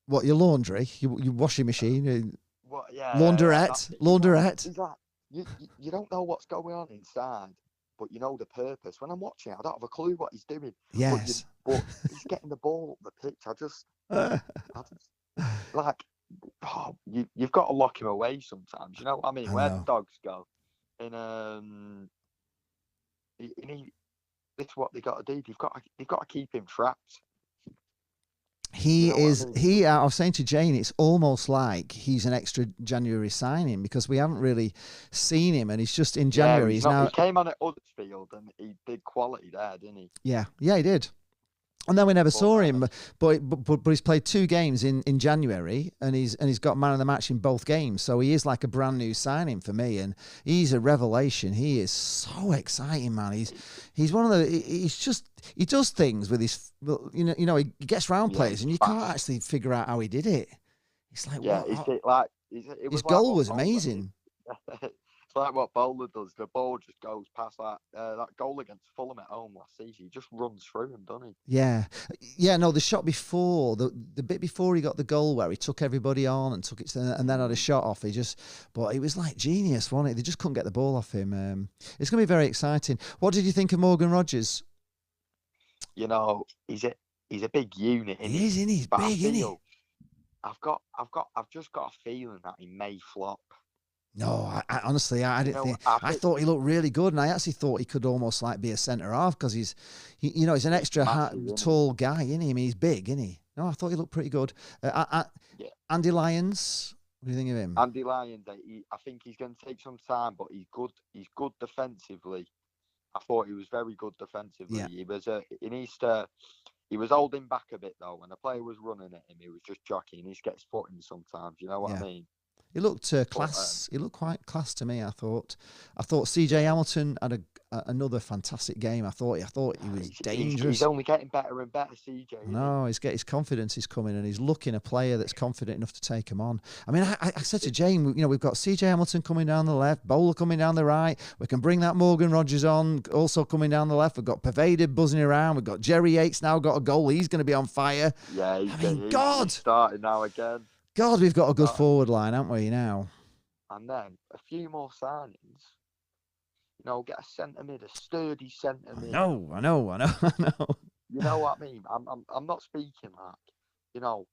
What, your laundry? Your washing machine? What? Yeah. Laundrette. He's like, you don't know what's going on inside, but you know the purpose. When I'm watching, I don't have a clue what he's doing. Yes. But he's getting the ball up the pitch. I just like, you've got to lock him away sometimes. You know what I mean? Where the dogs go, and it's what they got to do. They've got to keep him trapped. I was saying to Jane, it's almost like he's an extra January signing because we haven't really seen him, and he's just in January. He came on at Huddersfield and he did quality there, didn't he? Yeah, he did. And then we never saw him, but he's played 2 games in January, and he's got man of the match in both games. So he is like a brand new signing for me, and he's a revelation. He is so exciting, man. He's one of the. He does things with his. He gets round players, and you can't actually figure out how he did it. It's like his goal was amazing. It's like what Bowler does. The ball just goes past that goal against Fulham at home last season. He just runs through him, doesn't he? Yeah. No, the shot before, the bit before he got the goal where he took everybody on and took it, and then had a shot off. But it was like genius, wasn't it? They just couldn't get the ball off him. It's going to be very exciting. What did you think of Morgan Rogers? He's a big unit. He is, isn't he? He's big, isn't he? I've just got a feeling that he may flop. No, I honestly, I didn't think. I thought he looked really good, and I actually thought he could almost like be a centre half because he's an extra tall guy, isn't he? I mean, he's big, isn't he? No, I thought he looked pretty good. Andy Lyons, what do you think of him? Andy Lyons, I think he's going to take some time, but he's good. He's good defensively. I thought he was very good defensively. Yeah. He was holding back a bit though. When the player was running at him, he was just jockeying. He gets foot in sometimes. You know what I mean? He looked class. He looked quite class to me. I thought CJ Hamilton had another fantastic game. I thought he was dangerous. He's only getting better and better, CJ. No, his confidence is coming, and he's looking a player that's confident enough to take him on. I mean, I said to Jane, we've got CJ Hamilton coming down the left, Bowler coming down the right. We can bring that Morgan Rogers on, also coming down the left. We've got Pervader buzzing around. We've got Jerry Yates now got a goal. He's going to be on fire. Yeah, he's starting now again. God, we've got a good forward line, haven't we, now? And then a few more signings. Get a centre mid, a sturdy centre mid. I know. you know what I mean. I'm not speaking like, you know,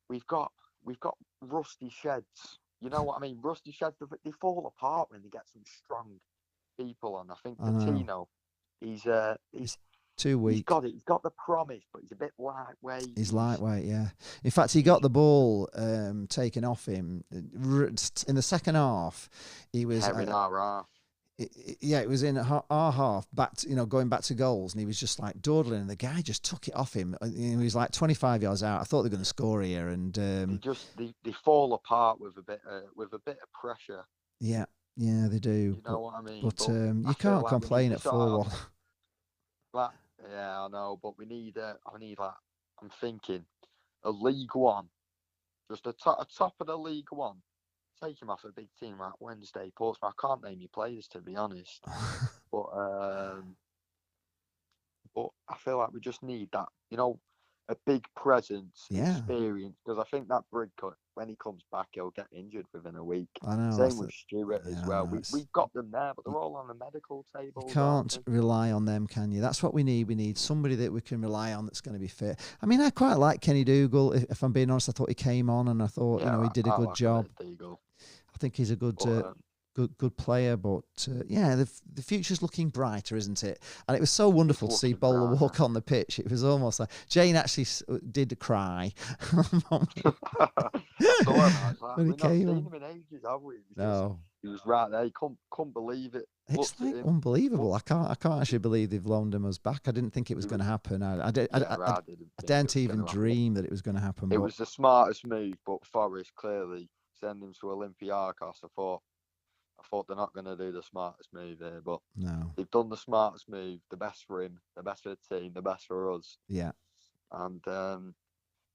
we've got rusty sheds. You know what I mean? Rusty sheds, they fall apart when they get some strong people on. I think Patino, he's too weak. He's got the promise, but he's a bit lightweight. He's lightweight, yeah. In fact, he got the ball taken off him in the second half. He was in our half. It was in our half, going back to goals, and he was just like dawdling, and the guy just took it off him. He was like 25 yards out. I thought they were going to score here, and they fall apart with a bit of pressure. Yeah, they do. You know what I mean? But you can't complain at 4-1. Like, yeah, I know, but we need. I'm thinking a League One, just a top of the League One. Take him off a big team like Wednesday, Portsmouth. I can't name your players, to be honest. but I feel like we just need that, a big presence, experience. Because I think that Bridcut, when he comes back, he'll get injured within a week. I know. Same with Stewart as well. We've got them there, but they're all on the medical table. You can't rely on them, can you? That's what we need. We need somebody that we can rely on that's going to be fit. I mean, I quite like Kenny Dougal. If I'm being honest, I thought he came on and I thought, he did a good job. I think he's a good player, but the future's looking brighter, isn't it? And it was so wonderful to see Bowler walk on the pitch. It was almost like Jane actually did cry when he came on. Him in ages, have we? No, he was right there. He couldn't believe it. It's like unbelievable. I can't actually believe they've loaned him us back. I didn't think it was going to happen. I didn't even dream that it was going to happen. It was the smartest move, but Forest clearly send him to Olympiacos. I thought they're not going to do the smartest move there, but no, they've done the smartest move, the best for him, the best for the team, the best for us. Yeah. And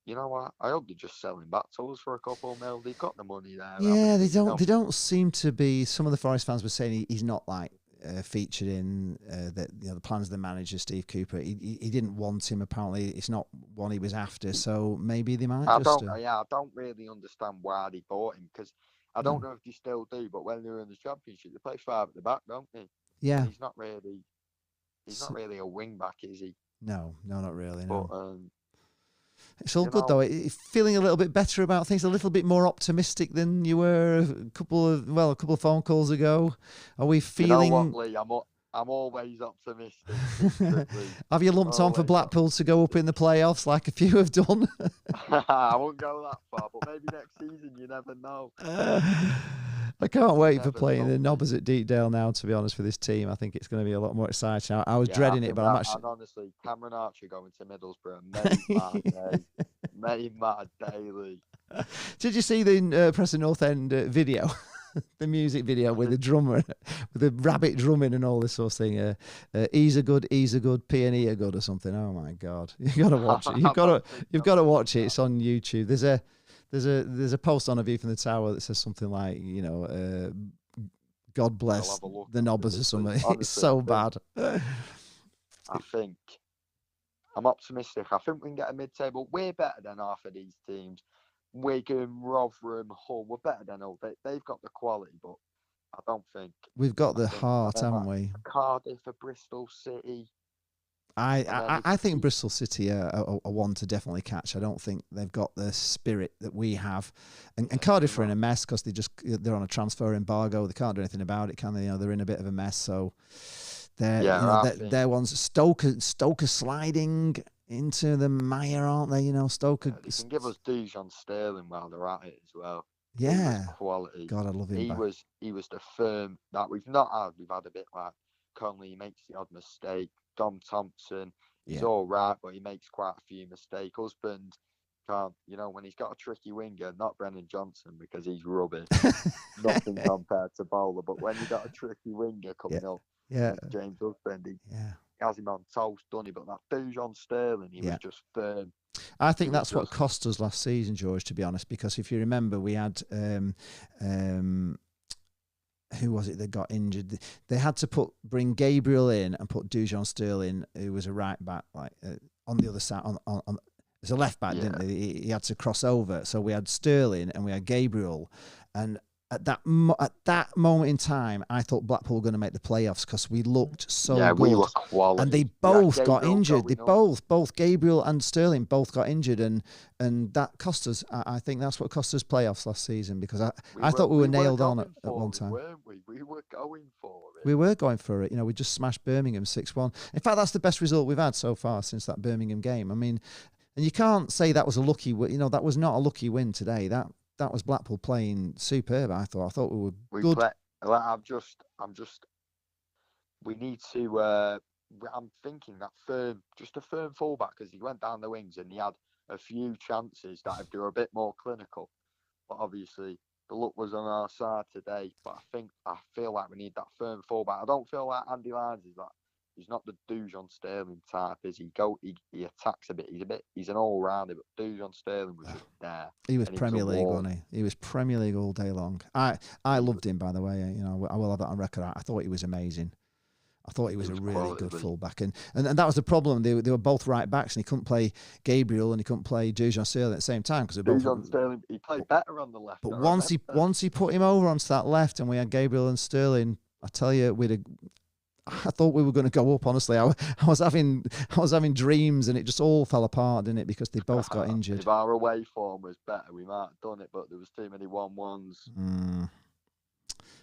you know what? I hope they just sell him back to us for a couple of mil. They've got the money there. Yeah, they don't. They don't seem to be. Some of the Forest fans were saying he's not like featured in the plans of the manager, Steve Cooper. He didn't want him. Apparently, it's not one he was after. So maybe they might. I don't really understand why they bought him, because I don't know if they still do. But when they were in the Championship, they play 5 at the back, don't they? Yeah. And he's not really a wing back, is he? No, not really. No. But, it's all good though. Feeling a little bit better about things, a little bit more optimistic than you were a couple of phone calls ago. Are we feeling? You know what, Lee? I'm always optimistic. Have you lumped on for Blackpool to go up in the playoffs like a few have done? I won't go that far, but maybe next season. You never know. I can't wait for playing the Nobbers at Deepdale now, to be honest, for this team. I think it's going to be a lot more exciting. I was dreading it, but I'm actually... And honestly, Cameron Archer going to Middlesbrough made mad daily. Did you see the Preston North End video? The music video with the drummer, with the rabbit drumming and all this sort of thing. E's a good, P&E are good or something. Oh my God, you got to watch it. You've got to watch it. It's on YouTube. There's a post on A View from the Tower that says something like, God bless the Nobbers or something. Honestly, it's so bad. I think I'm optimistic. I think we can get a mid-table. We're better than half of these teams. Wigan, Rotherham, Hull, we're better than all. They've got the quality, but I don't think we've got the heart, haven't we? Cardiff or Bristol City. I think Bristol City are one to definitely catch. I don't think they've got the spirit that we have, and Cardiff are in a mess because they're on a transfer embargo. They can't do anything about it, can they? They're in a bit of a mess. So they're ones. Stoke are sliding into the mire, aren't they? Stoke. They can give us Dujon Sterling while they're at it as well. Yeah, quality. God, I love him. He was the firm that we've not had. We've had a bit like Conley. He makes the odd mistake. Dom Thompson, he's all right, but he makes quite a few mistakes. Husband can't, when he's got a tricky winger, not Brennan Johnson because he's rubbish. Nothing compared to Bowler, but when you got a tricky winger coming up, James Husband, he has him on toast, doesn't he? But that Dujon Sterling, he was just firm. I think that's what cost us last season, George, to be honest, because if you remember, we had who was it that got injured? They had to bring Gabriel in and put Dujon Sterling, who was a right back, on the other side, on as a left back, didn't they? He had to cross over. So we had Sterling and we had Gabriel, and at that moment in time, I thought Blackpool were going to make the playoffs because we looked so good. We were quality. And they both got injured. They both Gabriel and Sterling both got injured, and that cost us. I think that's what cost us playoffs last season, because I thought we were nailed on at one time. Weren't we? We were going for it. We were going for it. You know, we just smashed Birmingham 6-1. In fact, that's the best result we've had so far since that Birmingham game. I mean, and you can't say that was a lucky win. You know, that was not a lucky win today. That was Blackpool playing superb. I thought we were good. We need to. I'm thinking that a firm fullback, because he went down the wings and he had a few chances that if they were a bit more clinical. But obviously, the luck was on our side today. But I feel like we need that firm fullback. I don't feel like Andy Lyons is that. He's not the Dujon Sterling type, is he? He attacks a bit. He's an all-rounder, but Dujon Sterling was just there. He was Premier League, wasn't he? He was Premier League all day long. I loved him, by the way. You know, I will have that on record. I thought he was amazing. I thought he was a really good fullback, and that was the problem. They were both right backs, and he couldn't play Gabriel and he couldn't play Dujon Sterling at the same time because Dujon Sterling, he played better on the left. But once he put him over onto that left, and we had Gabriel and Sterling, I tell you, I thought we were going to go up. Honestly, I was having dreams, and it just all fell apart, didn't it? Because they both got injured. If our away form was better, we might have done it, but there was too many 1-1s.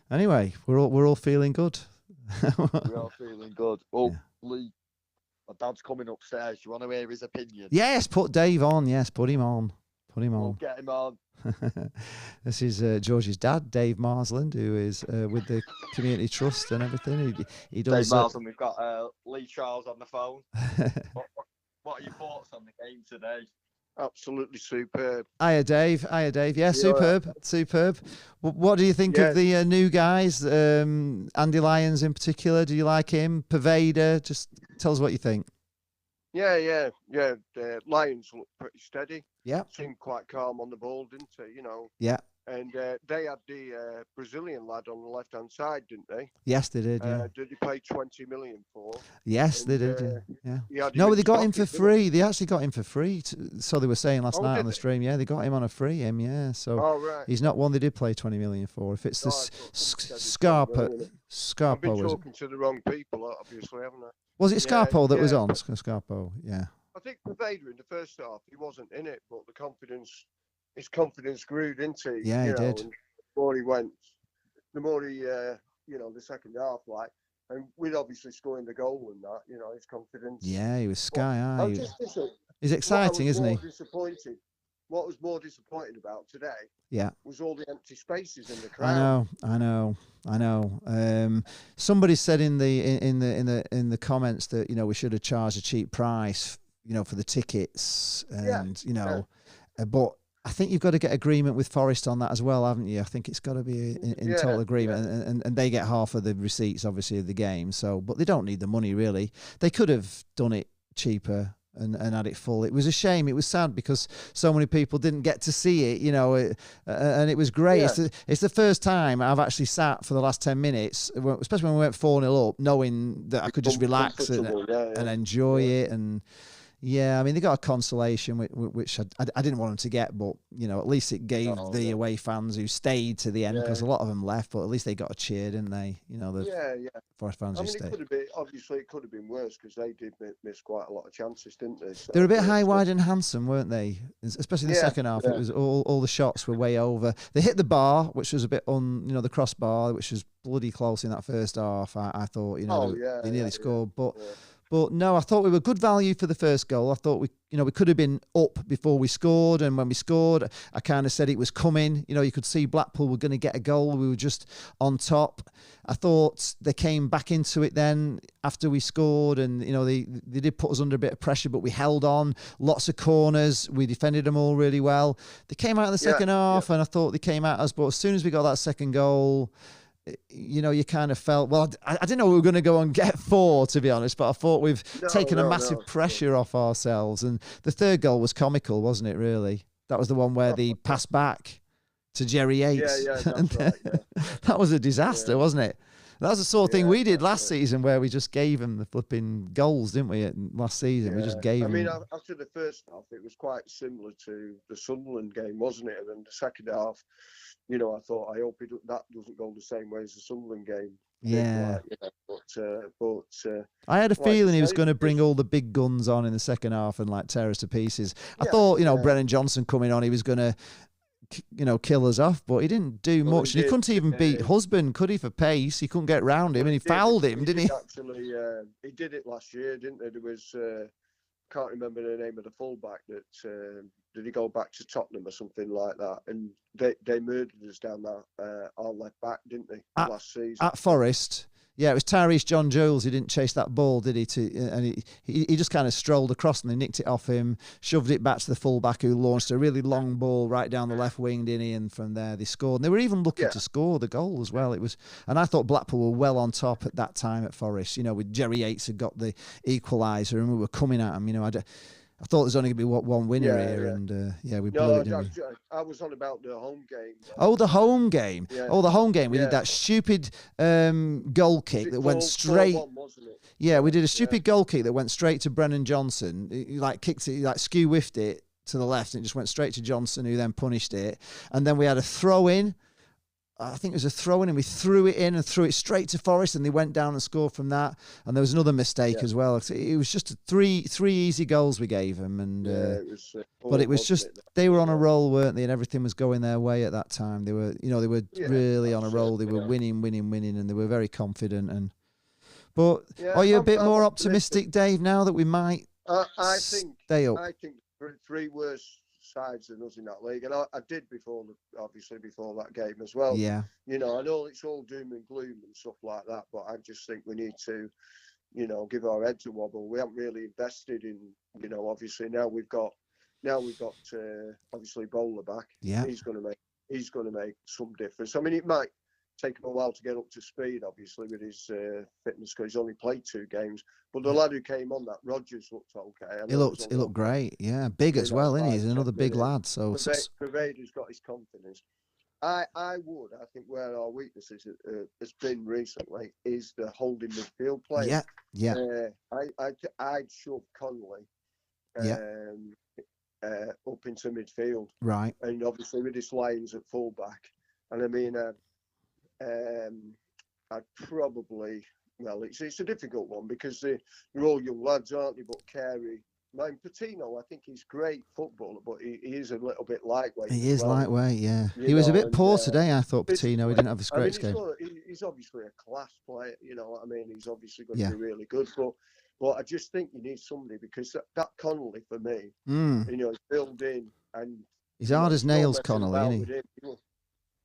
Anyway, we're all feeling good. We're all feeling good. Well, yeah. Lee, my dad's coming upstairs. Do you want to hear his opinion? Yes, put Dave on. Yes, put him on. We'll get him on. This is George's dad, Dave Marsland, who is with the Community Trust and everything. He does. Dave Marsland, we've got Lee Charles on the phone. What are your thoughts on the game today? Absolutely superb. Hiya, Dave. Yeah, superb. What do you think of the new guys? Andy Lyons in particular. Do you like him? Pervader. Just tell us what you think. Yeah. The Lions looked pretty steady. Yeah. Seemed quite calm on the ball, didn't they? You know. Yeah. And they had the Brazilian lad on the left-hand side, didn't they? Yes, they did. Yeah. Did he pay 20 million for? Yes, they did. Yeah. No, they got him for free. They actually got him for free. So they were saying last night on the stream. Yeah, they got him on a free. Yeah. So he's not one they did play 20 million for. If it's the Scarpa. I've been talking to the wrong people, obviously, haven't I? Was it Scarpo that was on? Scarpo, yeah. I think Pervader in the first half, he wasn't in it, but his confidence grew, didn't he? Yeah, he did. And the more he went, the more he, the second half, and with obviously scoring the goal and that, his confidence. Yeah, he was sky high. He's exciting, isn't he? What was more disappointing about today? Yeah, was all the empty spaces in the crowd. I know. Somebody said in the comments that we should have charged a cheap price, for the tickets, and but I think you've got to get agreement with Forest on that as well, haven't you? I think it's got to be in total agreement, and they get half of the receipts, obviously, of the game. So, but they don't need the money really. They could have done it cheaper and had it full. It was a shame. It was sad because so many people didn't get to see it, and it was great. Yeah. It's the first time I've actually sat for the last 10 minutes, especially when we went 4-0 up, knowing that I could just relax and enjoy it. And yeah, I mean, they got a consolation, which I didn't want them to get, but, at least it gave the away fans who stayed to the end, because a lot of them left, but at least they got a cheer, didn't they? The Forest fans who stayed. It could have been worse, because they did miss quite a lot of chances, didn't they? So they were a bit high, wide and handsome, weren't they? Especially in the second half. It was all the shots were way over. They hit the bar, which was a bit the crossbar, which was bloody close in that first half. I thought, they nearly scored, but... But no, I thought we were good value for the first goal. I thought we could have been up before we scored. And when we scored, I kind of said it was coming. You could see Blackpool were going to get a goal. We were just on top. I thought they came back into it then after we scored. And, they did put us under a bit of pressure, but we held on. Lots of corners. We defended them all really well. They came out in the second half, and I thought they came at us. But as soon as we got that second goal... you kind of felt, well, I didn't know we were going to go and get 4, to be honest, but I thought we've taken a massive pressure off ourselves. And the third goal was comical, wasn't it, really? That was the one where they passed back to Jerry Yates. Yeah, that's right, That was a disaster, wasn't it? That's the sort of thing we did last season, where we just gave him the flipping goals, didn't we? Last season, we just gave him. I mean, after the first half, it was quite similar to the Sunderland game, wasn't it? And then the second half, I thought, I hope that doesn't go the same way as the Sunderland game. Yeah. But I had a feeling he was going to bring all the big guns on in the second half and tear us to pieces. I thought, Brennan Johnson coming on, he was going to, kill us off, but he didn't do much. And he couldn't even beat Husband, could he, for pace? He couldn't get round him, and he fouled him, didn't he? Actually, he did it last year, didn't he? There was, can't remember the name of the fullback that did he go back to Tottenham or something like that? And they murdered us down that our left back, didn't they? Last season at Forest. Yeah, it was Tyrese John Jules who didn't chase that ball, did he? And he just kind of strolled across and they nicked it off him, shoved it back to the fullback who launched a really long ball right down the left wing, didn't he? And from there they scored. And they were even lucky to score the goal as well. And I thought Blackpool were well on top at that time at Forest. With Jerry Yates had got the equaliser and we were coming at him. I thought there's only going to be one winner here, and we blew it, didn't we? I was on about the home game. Oh, the home game. Yeah. Oh, the home game. We did that stupid goal kick that went straight. 4-1, wasn't it? Yeah, we did a stupid goal kick that went straight to Brennan Johnson. He kicked it, skew whiffed it to the left, and it just went straight to Johnson, who then punished it. And then we had a throw in. I think it was a throw-in, and we threw it in and threw it straight to Forest, and they went down and scored from that. And there was another mistake as well. It was just three easy goals we gave them, and but it was just they were on a roll, weren't they? And everything was going their way at that time. They were, really on a roll. They were winning, and they were very confident. But are you a bit more optimistic, Dave, now that we might stay up? I think three worse sides than us in that league, and I did before that game as well. Yeah, I know it's all doom and gloom and stuff like that, but I just think we need to, give our heads a wobble. We haven't really invested in, obviously now we've got obviously Bowler back. Yeah, he's going to make some difference. I mean, it might take him a while to get up to speed, obviously, with his fitness, because he's only played 2 games. But the lad who came on, that Rogers, looked okay. He looked great. Yeah, big as well, isn't he? He's another big lad. So Pervader's got his confidence. I think where our weaknesses has been recently is the holding midfield play. Yeah. I'd shove Connolly up into midfield. Right. And obviously with his Lyons at fullback. And I mean, I'd probably, it's a difficult one because they're all young lads, aren't they? But Carey, Patino, I think he's great footballer, but he is a little bit lightweight. He is lightweight, yeah. He was a bit poor today, I thought, Patino. He didn't have his greatest game. He's obviously a class player, you know what I mean? He's obviously going to be really good, but I just think you need somebody, because that Connolly, for me, is filled in, and he's hard as nails, Connolly, isn't he?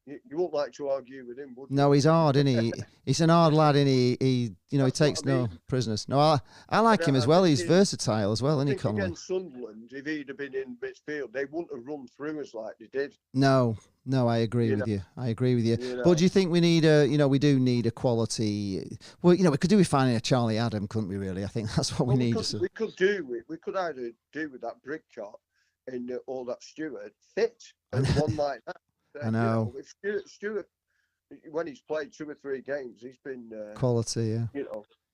You won't like to argue with him, would you? No, he's hard, isn't he? He's an hard lad, isn't he? He takes no prisoners. No, I like him as well. He's versatile as well, isn't he, Connolly? Against Sunderland, if he'd have been in midfield, they wouldn't have run through us like they did. No, I agree with you. But do you think we need we do need a quality? Well, we could do with finding a Charlie Adam, couldn't we? Really, I think that's what we need. We could either do with that Brickcott and all that Stewart fit and one like that. I know. If Stewart, when he's played 2 or 3 games, he's been quality. Yeah.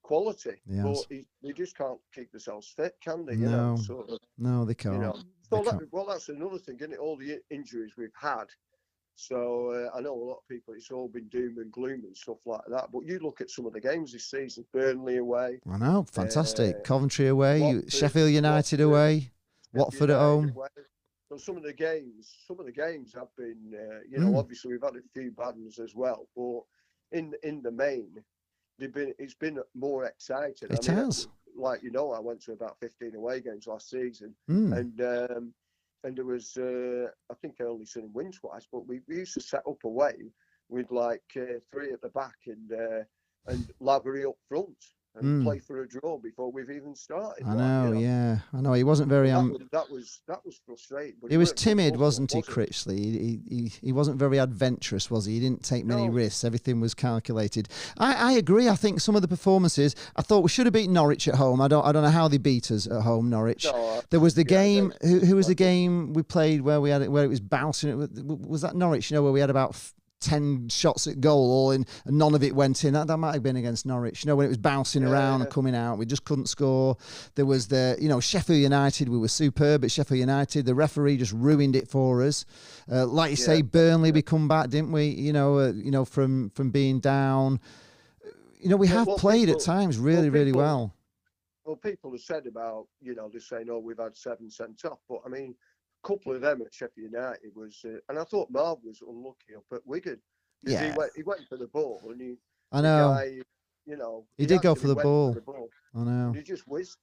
Quality. Yes. But they just can't keep themselves fit, can they? No. No, they can't. That's another thing, isn't it? All the injuries we've had. So I know a lot of people, it's all been doom and gloom and stuff like that. But you look at some of the games this season: Burnley away. I know, fantastic. Coventry away, Watford, Sheffield United away, Watford at home. Away. So some of the games have been, obviously we've had a few bad ones as well, but in the main, it's been more exciting. It has. I went to about 15 away games last season, and there was, I think I only seen him win twice, but we used to set up away with 3 at the back and Lavery up front. And play for a draw before we've even started. I know. He wasn't very. That was frustrating. But he was timid, wasn't he, Critchley? He wasn't very adventurous, was he? He didn't take many risks. Everything was calculated. I agree. I think some of the performances. I thought we should have beaten Norwich at home. I don't know how they beat us at home, Norwich. There was the game. Who was the game we played where it was bouncing? Was that Norwich? Where we had about 10 shots at goal all in, and none of it went in. That might have been against Norwich. When it was bouncing around and coming out, we just couldn't score. There was Sheffield United. We were superb at Sheffield United. The referee just ruined it for us. Like you say, Burnley, we come back, didn't we? From being down. We have played at times really well. Well, people have said about, they're saying, we've had 7 sent off. But, I mean, a couple of them at Sheffield United was... and I thought Marv was unlucky up at Wigan. Yeah. He went for the ball. And I know. The guy, he did go for the ball. I know. And he just whizzed,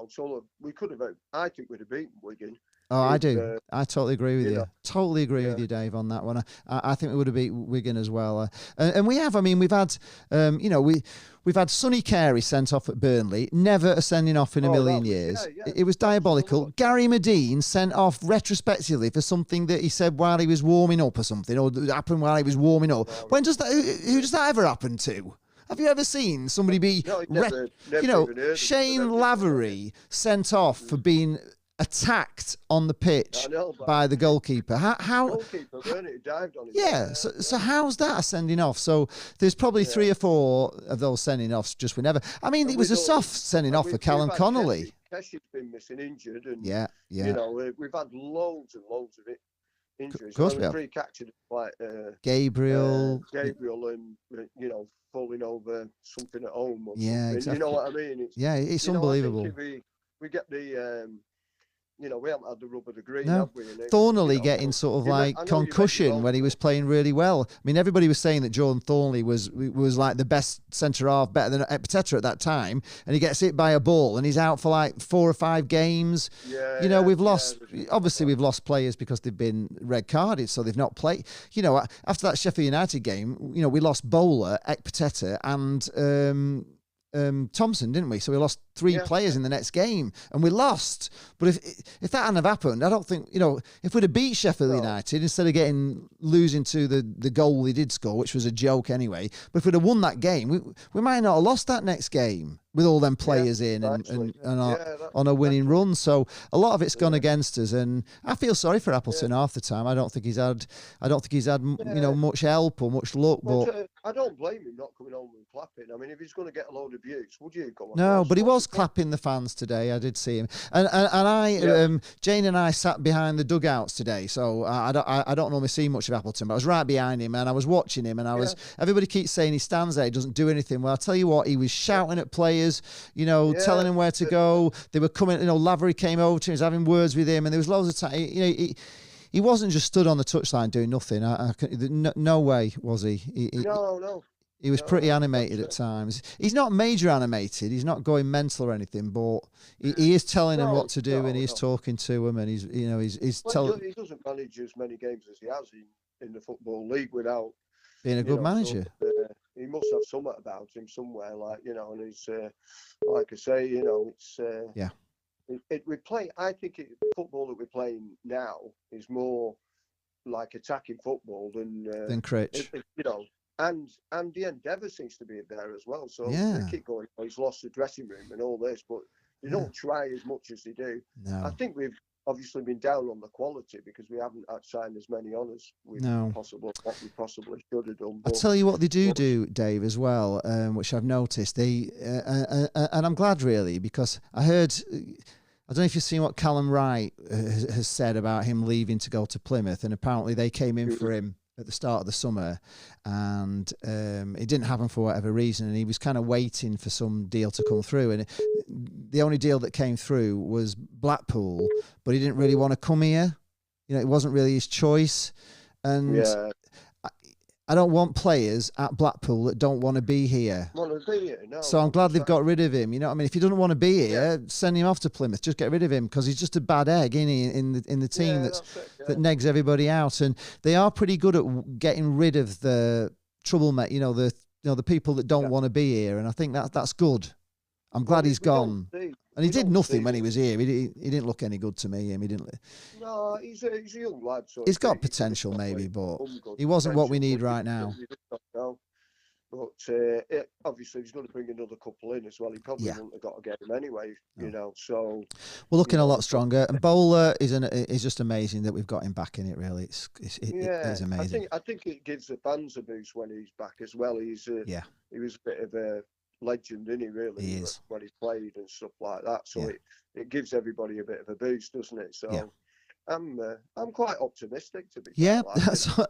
so we could have... I think we'd have beaten Wigan. Oh, I do. I totally agree with you. Totally agree with you, Dave, on that one. I think we would have beat Wigan as well. And we have. I mean, we've had, we've had Sonny Carey sent off at Burnley. Never a sending off in a million years. It was diabolical. Gary Medine sent off retrospectively for something that he said while he was warming up or something, or that happened while he was warming up. When does that? Who does that ever happen to? Have you ever seen somebody be, Shane Lavery sent off for being attacked on the pitch by the goalkeeper? How goalkeeper, he dived on him. Yeah, so how's that a sending off? So there's probably 3 or 4 of those sending offs just we never. I mean, it was a soft sending off for Callum Connolly. Keshy's been missing injured, and we've had loads and loads of injuries. Of course we have. 3 catching like Gabriel, and falling over something at home. Yeah, exactly. You know what I mean? It's unbelievable. I think we get the. We haven't had the rub of the green, no. have we? Thornley getting sort of like concussion when he was playing really well. I mean, everybody was saying that Jordan Thornley was like the best centre-half, better than Epiteta at that time, and he gets hit by a ball and he's out for like 4 or 5 games. We've lost, obviously we've lost players because they've been red carded, so they've not played. After that Sheffield United game, we lost Bowler, Epiteta and Thompson, didn't we? So we lost 3 players in the next game, and we lost. But if that hadn't have happened, I don't think if we'd have beat Sheffield United instead of losing to the goal we did score, which was a joke anyway. But if we'd have won that game, we might not have lost that next game with all them players in and on a winning run. So a lot of it's gone against us, and I feel sorry for Appleton half the time. I don't think he's had much help or much luck. But I don't blame him not coming home and clapping. I mean, if he's going to get a load of views, would you go on? No, but he was clapping the fans today. I did see him, and Jane and I sat behind the dugouts today, so I don't normally see much of Appleton, but I was right behind him and I was watching him, and everybody keeps saying he stands there, he doesn't do anything. Well, I tell you what, he was shouting at players, telling him where to go. They were coming, Lavery came over to him, he was having words with him, and there was loads of time. He wasn't just stood on the touchline doing nothing. No way was he. No. He was pretty animated at times. He's not major animated. He's not going mental or anything, but he is telling them what to do, and he's talking to them, and he's telling. He doesn't manage as many games as he has in the Football League without being a good manager. So, he must have something about him somewhere, and he's like I say, it's we play. I think the football that we're playing now is more like attacking football than Critch. And the endeavour seems to be there as well. So they keep going, he's lost the dressing room and all this, but they don't try as much as they do. No. I think we've obviously been down on the quality because we haven't signed as many on as we possibly should have done. I'll tell you what they do, Dave, as well, which I've noticed. They and I'm glad really, because I heard. I don't know if you've seen what Callum Wright has said about him leaving to go to Plymouth, and apparently they came in for him at the start of the summer, and it didn't happen for whatever reason, and he was kind of waiting for some deal to come through, and the only deal that came through was Blackpool, but he didn't really want to come here. It wasn't really his choice, and I don't want players at Blackpool that don't want to be here. So I'm glad they've got rid of him. If he doesn't want to be here, send him off to Plymouth. Just get rid of him, because he's just a bad egg, isn't he, in the team that negs everybody out. And they are pretty good at getting rid of the troublemaker, the people that don't want to be here. And I think that's good. I'm glad he's gone. And he did nothing when he was here. He didn't look any good to me. He didn't. No, he's a young lad. So he's got potential, maybe, but he wasn't what we need right now. But But obviously, he's going to bring another couple in as well. He probably wouldn't have got a game anyway, you know. So we're looking a lot stronger. And Bowler is just amazing that we've got him back in it. Really, it's amazing. I think it gives the fans a boost when he's back as well. He was a bit of a legend, isn't he? Really, he is. When he played and stuff like that. So it gives everybody a bit of a boost, doesn't it? So. Yeah. I'm quite optimistic, to be fair. So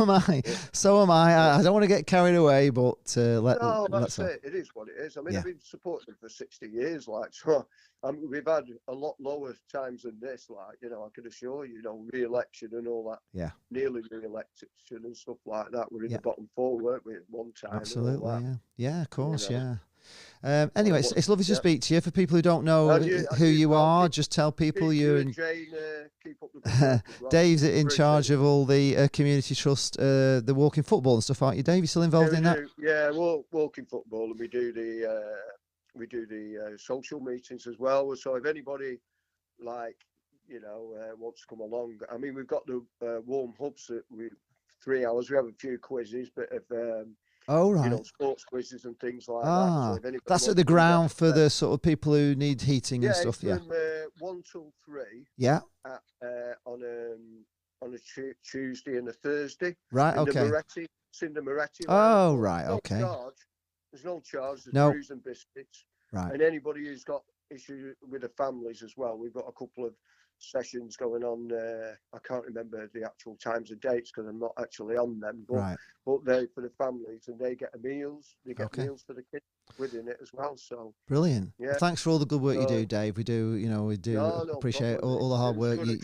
am I. Yeah. So am I. I don't want to get carried away, but that's it. It is what it is. I mean, I've been supporting them for 60 years, like, so we've had a lot lower times than this, like, you know, I can assure you, re-election and all that. Yeah. Nearly re-election and stuff like that. We're in the bottom four, weren't we, at one time? Absolutely, yeah, of course, anyway, it's lovely to speak to you. For people who don't know who you are, just tell people you're in. Jane, keep up the Dave's in charge of all the community trust, the walking football and stuff, aren't you, Dave? You still involved in that? Yeah, walking football, and we do the social meetings as well. So if anybody wants to come along, I mean, we've got the warm hubs that 3 hours. We have a few quizzes, but if sports quizzes and things like that. So that's at the ground for the sort of people who need heating and stuff. From 1 till 3. Yeah. On a Tuesday and a Thursday. Right. Okay. It's in the Moretti. Oh, right. Okay. There's no charge. There's brews and biscuits. Right. And anybody who's got issues with the families as well, we've got a couple of sessions going on. I can't remember the actual times and dates because I'm not actually on them. But they're for the families, and they get meals. They get meals for the kids within it as well. So brilliant. Yeah. Well, thanks for all the good work you do, Dave. We do, appreciate all the hard work you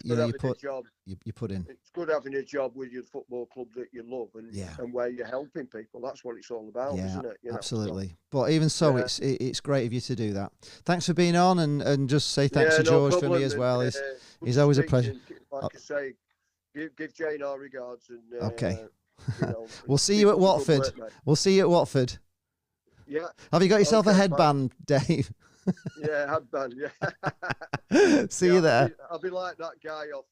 put in. It's good having a job with your football club that you love and where you're helping people. That's what it's all about, isn't it? Absolutely. But even so, it's great of you to do that. Thanks for being on, and just say thanks to George for me as well. He's always a pleasure. Like I say, give Jane our regards. And, okay. We'll see you at Watford. We'll see you at Watford. Yeah. Have you got yourself a headband, Dave? Yeah, headband, yeah. See you there. I'll be like that guy off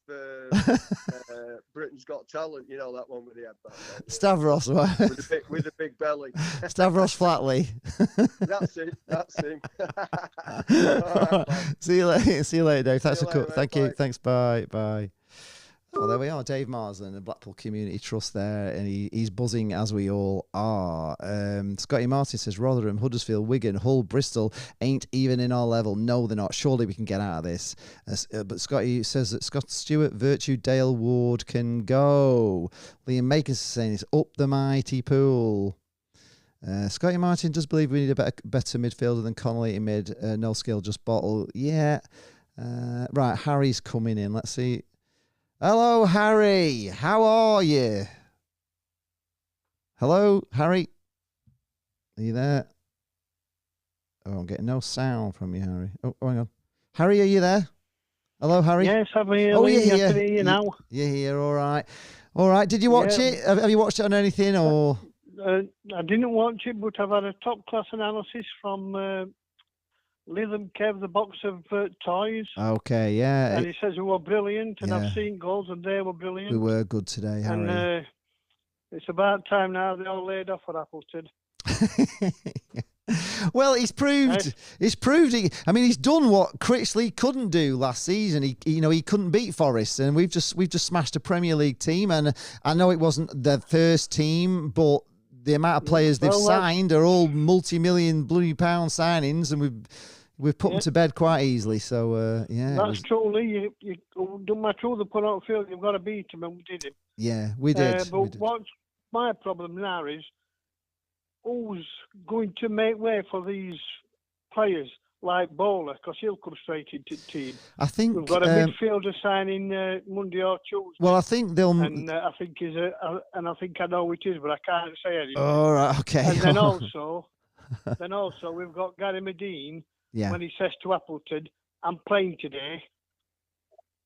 Britain's Got Talent, that one with the headband. Stavros, with a big belly. Stavros Flatley. That's him. Right, see you later, Dave. Thank you. Thanks. Bye. Well, there we are, Dave Marsden, the Blackpool Community Trust there, and he's buzzing as we all are. Scotty Martin says, Rotherham, Huddersfield, Wigan, Hull, Bristol ain't even in our level. No, they're not. Surely we can get out of this. But Scotty says that Scott Stewart, Virtue, Dale Ward can go. Liam Makers is saying it's up the mighty pool. Scotty Martin does believe we need a better midfielder than Connolly in mid. No skill, just bottle. Yeah. Right, Harry's coming in. Let's see. Hello, Harry. How are you? Hello, Harry. Are you there? Oh, I'm getting no sound from you, Harry. Oh, hang on. Harry, are you there? Hello, Harry. Yes, I'm here. Oh, you're here. I can hear you now. You're here. All right. All right. Did you watch it? Have you watched it on anything or? I didn't watch it, but I've had a top-class analysis from Lytham Kev, the box of toys. Okay, yeah. And he says we were brilliant, and I've seen goals, and they were brilliant. We were good today, Harry. And it's about time now they're all laid off for Appleton. Well, he's proved. I mean, he's done what Critchley couldn't do last season. He couldn't beat Forest, and we've just smashed a Premier League team. And I know it wasn't their first team, but the amount of players they've signed are all multi-million pound signings, and we've put them to bed quite easily. So that's truly you don't matter who they put out field, you've got to beat them, and we did it. Yeah, we did. But what's my problem now is who's going to make way for these players like Bowler, because he'll come straight into the team. I think we've got a midfielder signing Monday or Tuesday. Well, I think they'll. And I think and I think I know it is, but I can't say anything. All right, okay. And then also, we've got Gary Medine. Yeah. When he says to Appleton, "I'm playing today,"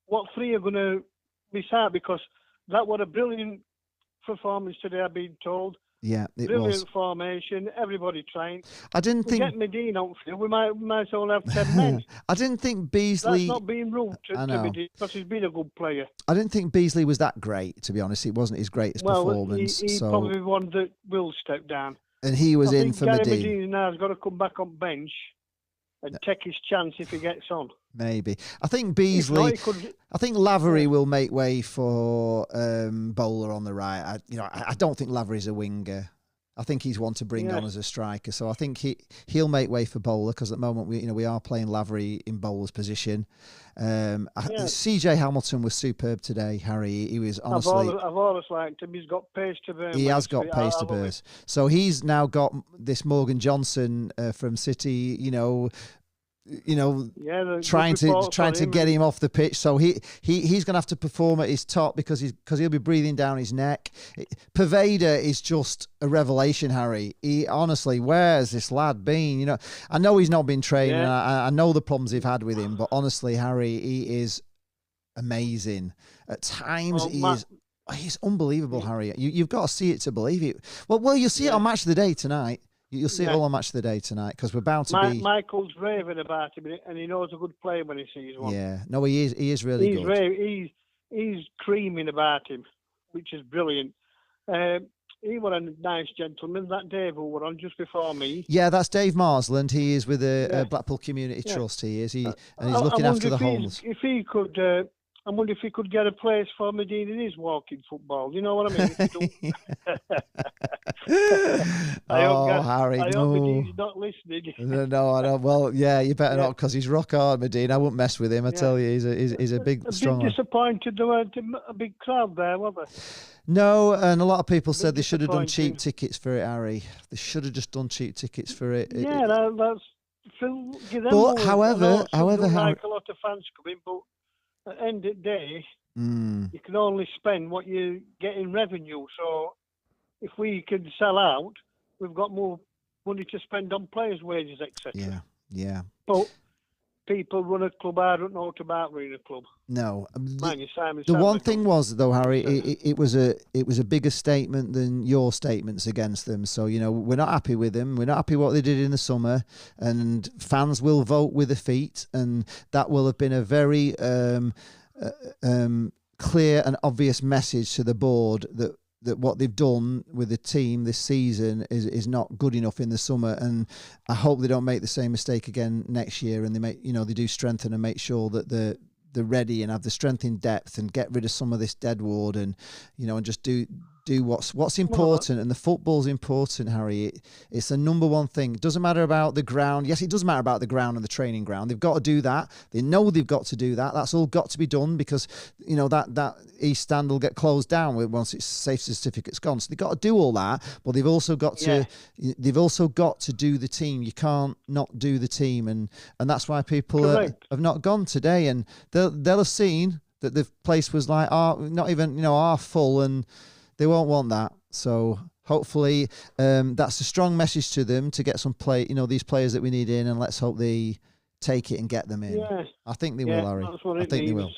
what three are going to miss out? Because that was a brilliant performance today, I've been told. Yeah, it brilliant was. Formation, everybody trying. I didn't think. Get Medine out field, we might as well have 10 men. I didn't think Beasley. That's not being rude to Medine, because he's been a good player. I didn't think Beasley was that great, to be honest. It wasn't his greatest performance. He's probably one that will step down. And he was in for Gary Medina. Medina now has got to come back on bench and take his chance if he gets on. Maybe. I think Beasley. I think Lavery will make way for Bowler on the right. I don't think Lavery's a winger. I think he's one to bring on as a striker. So I think he'll make way for Bowler, because at the moment we are playing Lavery in Bowler's position. CJ Hamilton was superb today, Harry. He was honestly. I've always liked him. He's got pace to burn. He has got pace to burst. So he's now got this Morgan Johnson from City. Trying to get him off the pitch. So he's going to have to perform at his top because he'll be breathing down his neck. Pervader is just a revelation, Harry. He honestly, where's this lad been? I know he's not been training. I know the problems they've had with him, but honestly, Harry, he is amazing. At times, he's unbelievable, Harry. You've got to see it to believe it. Well, you'll see it on Match of the Day tonight. You'll see it all on Match of the Day tonight, because we're bound to be. Michael's raving about him, and he knows a good player when he sees one. Yeah, no, he is really good. He's creaming about him, which is brilliant. He was a nice gentleman, that Dave who were on just before me. Yeah, that's Dave Marsland. He is with the Blackpool Community Trust. He is. And he's looking after the homeless. If he could. I wonder if he could get a place for Medina in his walking football. You know what I mean? Harry, I hope Medina's not listening. No, I don't. Well, yeah, you better not, because he's rock hard, Medina. I wouldn't mess with him. I tell you, he's a big, strong. Bit disappointed there weren't a big crowd there, were there? No, and a lot of people said they should have done cheap tickets for it, Harry. They should have just done cheap tickets for it. That's. But however, like a lot of fans coming, but. At the end of the day, you can only spend what you get in revenue. So if we can sell out, we've got more money to spend on players' wages, etc. Yeah. But people run a club. I don't know what about running a club. No. The one thing was, though, Harry, it was a bigger statement than your statements against them. So, we're not happy with them. We're not happy what they did in the summer, and fans will vote with their feet, and that will have been a very clear and obvious message to the board that what they've done with the team this season is not good enough in the summer, and I hope they don't make the same mistake again next year, and they do strengthen and make sure that they're ready and have the strength in depth and get rid of some of this deadwood, and and just do what's important. And the football's important, Harry. It's the number one thing. It doesn't matter about the ground. Yes, it does matter about the ground and the training ground. They've got to do that. They know they've got to do that. That's all got to be done, because that East Stand will get closed down once its safety certificate's gone. So they've got to do all that, but they've also got to do the team. You can't not do the team, and that's why people have not gone today, and they'll have seen that the place was like not even half full, and they won't want that. So hopefully that's a strong message to them to get some these players that we need in, and let's hope they take it and get them in. Yeah. I think they will, Harry. That's what I think they will.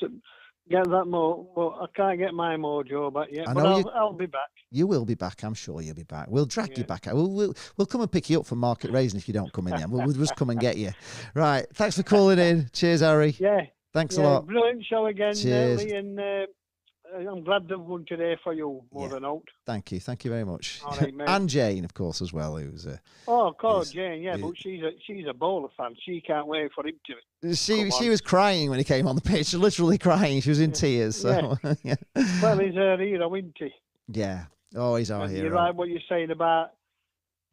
Get that more. Well, I can't get my mojo back yet, but I'll be back. You will be back. I'm sure you'll be back. We'll drag you back. We'll come and pick you up from Market Raising if you don't come in then. We'll just come and get you. Right. Thanks for calling in. Cheers, Harry. Yeah. Thanks a lot. Brilliant show again, Cheers. Lee, and I'm glad they've won today for you, more than out. Thank you very much. All right, mate. And Jane, of course, as well. Who's of course, Jane. Yeah, but she's a Bowler fan. She can't wait for him to. She was crying when he came on the pitch, literally crying. She was in tears. So yeah. Well, he's her hero, isn't he? Yeah. Oh, he's our hero. You're right. What you're saying about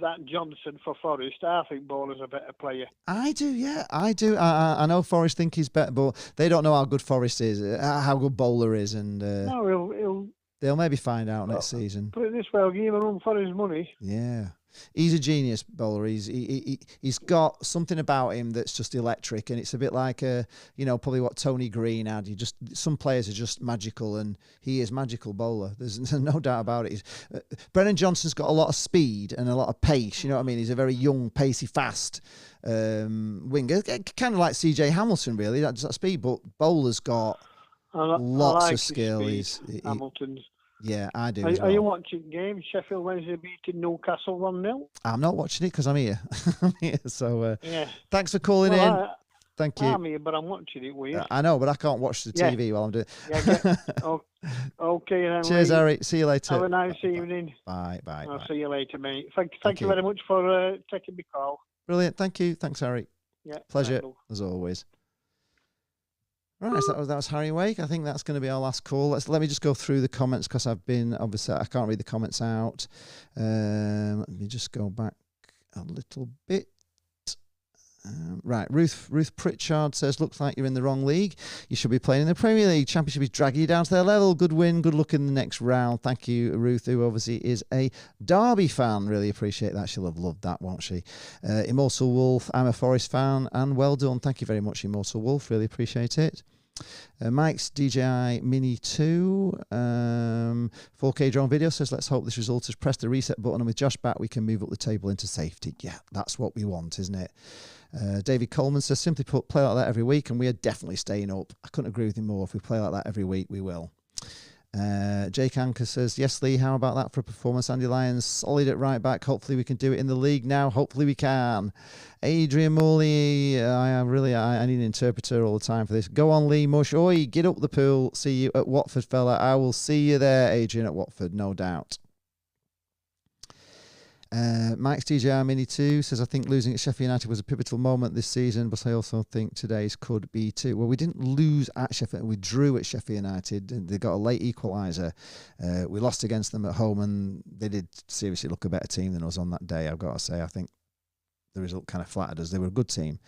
that Johnson for Forest, I think Bowler's a better player. I do, yeah, I do. I know Forest think he's better, but they don't know how good Forest is, how good Bowler is, and no, they'll maybe find out next season. Put it this way, I'll give him a run for his money. Yeah. He's a genius, Bowler. He's got something about him that's just electric, and it's a bit like probably what Tony Green had. Some players are just magical, and he is magical, Bowler. There's no doubt about it. Brennan Johnson's got a lot of speed and a lot of pace. You know what I mean? He's a very young, pacey, fast winger, kind of like CJ Hamilton, really. That's that speed, but Bowler's got lots of skill. Hamilton's. Yeah, I do. Are you watching games? Sheffield Wednesday beating Newcastle 1-0? I'm not watching it because I'm here. So thanks for calling in. Thank you. I'm here, but I'm watching it weird. I know, but I can't watch the TV while I'm doing it. Yeah, okay then. Cheers, Lee. Harry. See you later. Have a nice evening. Bye. I'll see you later, mate. Thank Thank you you very much for taking my call. Brilliant. Thank you. Thanks, Harry. Yeah. Pleasure, as always. Right, so that was Harry Wake. I think that's going to be our last call. Let me just go through the comments because I've been, obviously, I can't read the comments out. Let me just go back a little bit. Right, Ruth Pritchard says, looks like you're in the wrong league. You should be playing in the Premier League. Championship is dragging you down to their level. Good win, good luck in the next round. Thank you, Ruth, who obviously is a Derby fan. Really appreciate that. She'll have loved that, won't she? Immortal Wolf, I'm a Forest fan, and well done. Thank you very much, Immortal Wolf. Really appreciate it. Mike's DJI Mini 2 4K drone video says, let's hope this result has pressed the reset button, and with Josh back we can move up the table into safety. Yeah, that's what we want, isn't it? David Coleman says, simply put, play like that every week and we are definitely staying up. I couldn't agree with him more. If we play like that every week, we will. Jake Anker says, yes, Lee, how about that for a performance? Andy Lyons, solid at right back. Hopefully we can do it in the league now. Hopefully we can. Adrian Morley, I need an interpreter all the time for this. Go on, Lee Mush. Oi, get up the pool. See you at Watford, fella. I will see you there, Adrian, at Watford, no doubt. Mike's DJR Mini 2 says, I think losing at Sheffield United was a pivotal moment this season, but I also think today's could be too. Well, we didn't lose at Sheffield. We drew at Sheffield United. They got a late equaliser. We lost against them at home, and they did seriously look a better team than us on that day, I've got to say. I think the result kind of flattered us. They were a good team.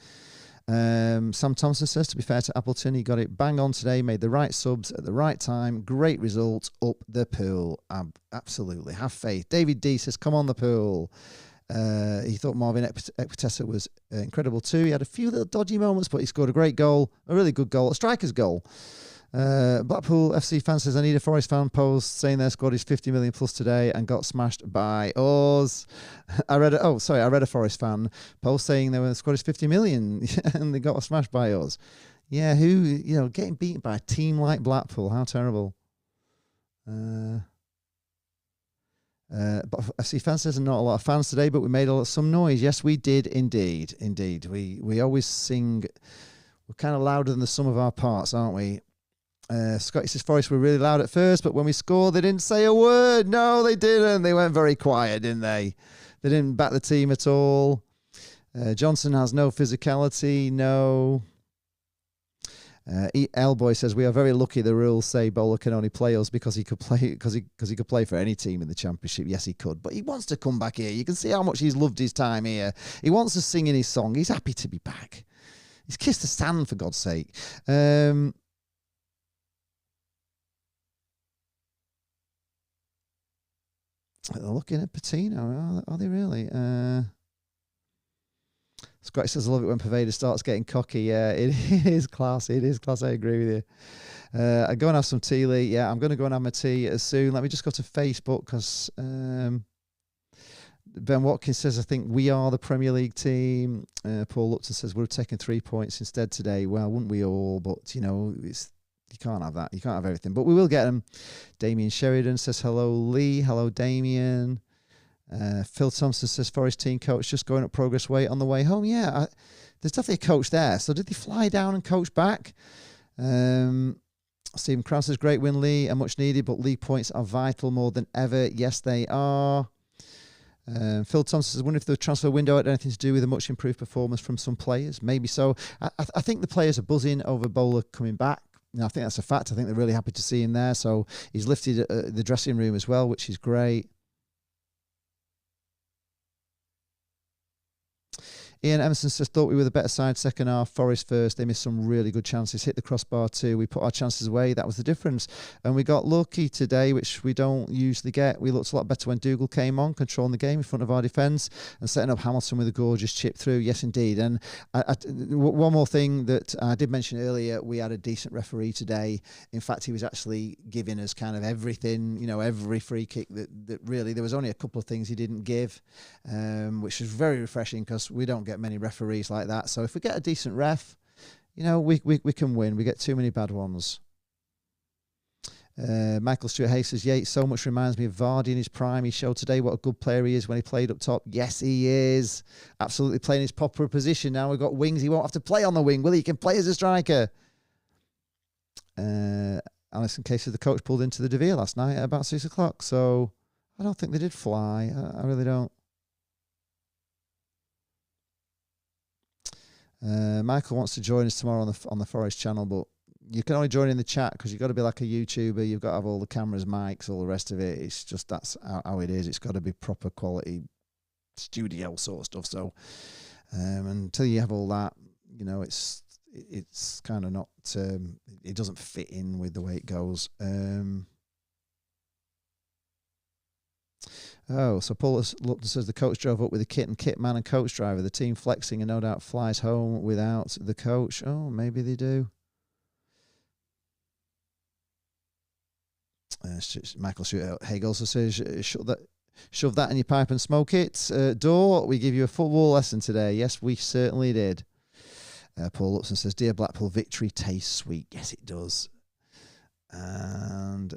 Sam Thompson says, to be fair to Appleton, he got it bang on today, made the right subs at the right time. Great result, up the pool. Absolutely, have faith. David D says, come on the pool. He thought Marvin Ekpitesa was incredible too. He had a few little dodgy moments, but he scored a great goal, a really good goal, a striker's goal. Blackpool FC fan says, I need a Forest fan post saying their squad is 50 million plus today and got smashed by us. I read a Forest fan post saying their squad is 50 million and they got smashed by us. Yeah, getting beaten by a team like Blackpool, how terrible. But FC fan says, not a lot of fans today, but we made some noise. Yes, we did indeed. We always sing, we're kind of louder than the sum of our parts, aren't we? Scotty says, Forest were really loud at first, but when we scored, they didn't say a word. No, they didn't. They went very quiet, didn't they? They didn't back the team at all. Johnson has no physicality, no. Elboy says, we are very lucky the rules say Bowler can only play us because he could play for any team in the Championship. Yes, he could, but he wants to come back here. You can see how much he's loved his time here. He wants to sing in his song. He's happy to be back. He's kissed the sand, for God's sake. They're looking at Patino, are they really? Scotty says, I love it when Pervader starts getting cocky. Yeah, it is class. It is class. I agree with you. I go and have some tea, Lee. Yeah, I'm going to go and have my tea soon. Let me just go to Facebook because Ben Watkins says, I think we are the Premier League team. Paul Lupton says, we're taking 3 points instead today. Well, wouldn't we all? But, you can't have that. You can't have everything. But we will get them. Damien Sheridan says, hello, Lee. Hello, Damien. Phil Thompson says, Forest team coach just going up progress weight on the way home. Yeah, there's definitely a coach there. So did they fly down and coach back? Stephen Krause says, great win, Lee, and much needed, but league points are vital more than ever. Yes, they are. Phil Thompson says, I wonder if the transfer window had anything to do with a much improved performance from some players. Maybe so. I think the players are buzzing over Bowler coming back. I think that's a fact. I think they're really happy to see him there. So he's lifted the dressing room as well, which is great. Ian Emerson says, thought we were the better side second half. Forest first. They missed some really good chances. Hit the crossbar too. We put our chances away. That was the difference. And we got lucky today, which we don't usually get. We looked a lot better when Dougal came on, controlling the game in front of our defence and setting up Hamilton with a gorgeous chip through. Yes, indeed. And one more thing that I did mention earlier, we had a decent referee today. In fact, he was actually giving us kind of everything, every free kick that really, there was only a couple of things he didn't give, which was very refreshing because we don't get many referees like that. So if we get a decent ref, we can win. We get too many bad ones. Michael Stewart Hayes says, Yates so much reminds me of Vardy in his prime. He showed today what a good player he is when he played up top. Yes, he is. Absolutely playing his proper position. Now we've got wings. He won't have to play on the wing, will he? He can play as a striker. Alison Case says the coach pulled into the De Vere last night at about 6 o'clock. So I don't think they did fly. I really don't. Michael wants to join us tomorrow on the Forest channel, but you can only join in the chat because you've got to be like a YouTuber. You've got to have all the cameras, mics, all the rest of it. It's just that's how it is. It's got to be proper quality studio sort of stuff. So until you have all that, you know, it's kind of not. It doesn't fit in with the way it goes. So Paul looked and says the coach drove up with the kit man and coach driver. The team flexing and no doubt flies home without the coach. Oh, maybe they do. Michael Haig also says, shove that in your pipe and smoke it. Door, we give you a football lesson today. Yes, we certainly did. Paul Lupson says, dear Blackpool, victory tastes sweet. Yes, it does. And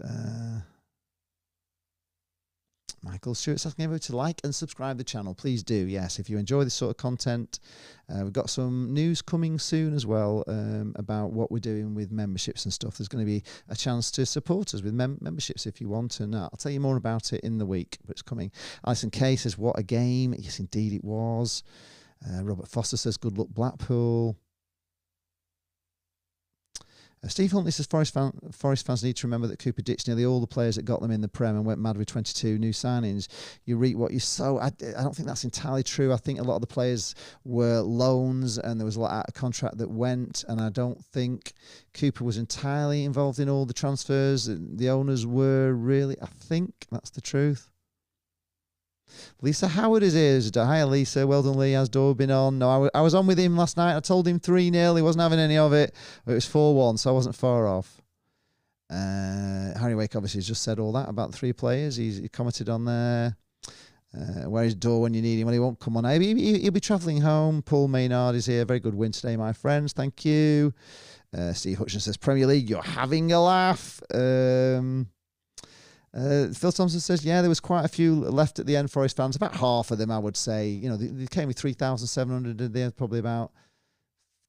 Michael Stewart's asking everybody to like and subscribe the channel. Please do, yes. If you enjoy this sort of content, we've got some news coming soon as well about what we're doing with memberships and stuff. There's going to be a chance to support us with memberships if you want, and I'll tell you more about it in the week, but it's coming. Alison Kay says, what a game. Yes, indeed it was. Robert Foster says, good luck, Blackpool. Steve Huntley says Forest fans need to remember that Cooper ditched nearly all the players that got them in the Prem and went mad with 22 new signings. You reap what you sow. I don't think that's entirely true. I think a lot of the players were loans and there was a lot out of contract that went, and I don't think Cooper was entirely involved in all the transfers. The owners were really. I think that's the truth. Lisa Howard is here. Hi, Lisa. Well done, Lee. Has Dor been on? No, I was on with him last night. I told him 3-0. He wasn't having any of it. It was 4-1, so I wasn't far off. Harry Wake obviously has just said all that about the 3 players. He commented on there. Where is Dor when you need him? Well, he won't come on. He'll be travelling home. Paul Maynard is here. Very good win today, my friends. Thank you. Steve Hutchinson says, Premier League, you're having a laugh. Phil Thompson says, yeah, there was quite a few left at the end, Forest fans. About half of them, I would say. You know, they came with 3,700. There's probably about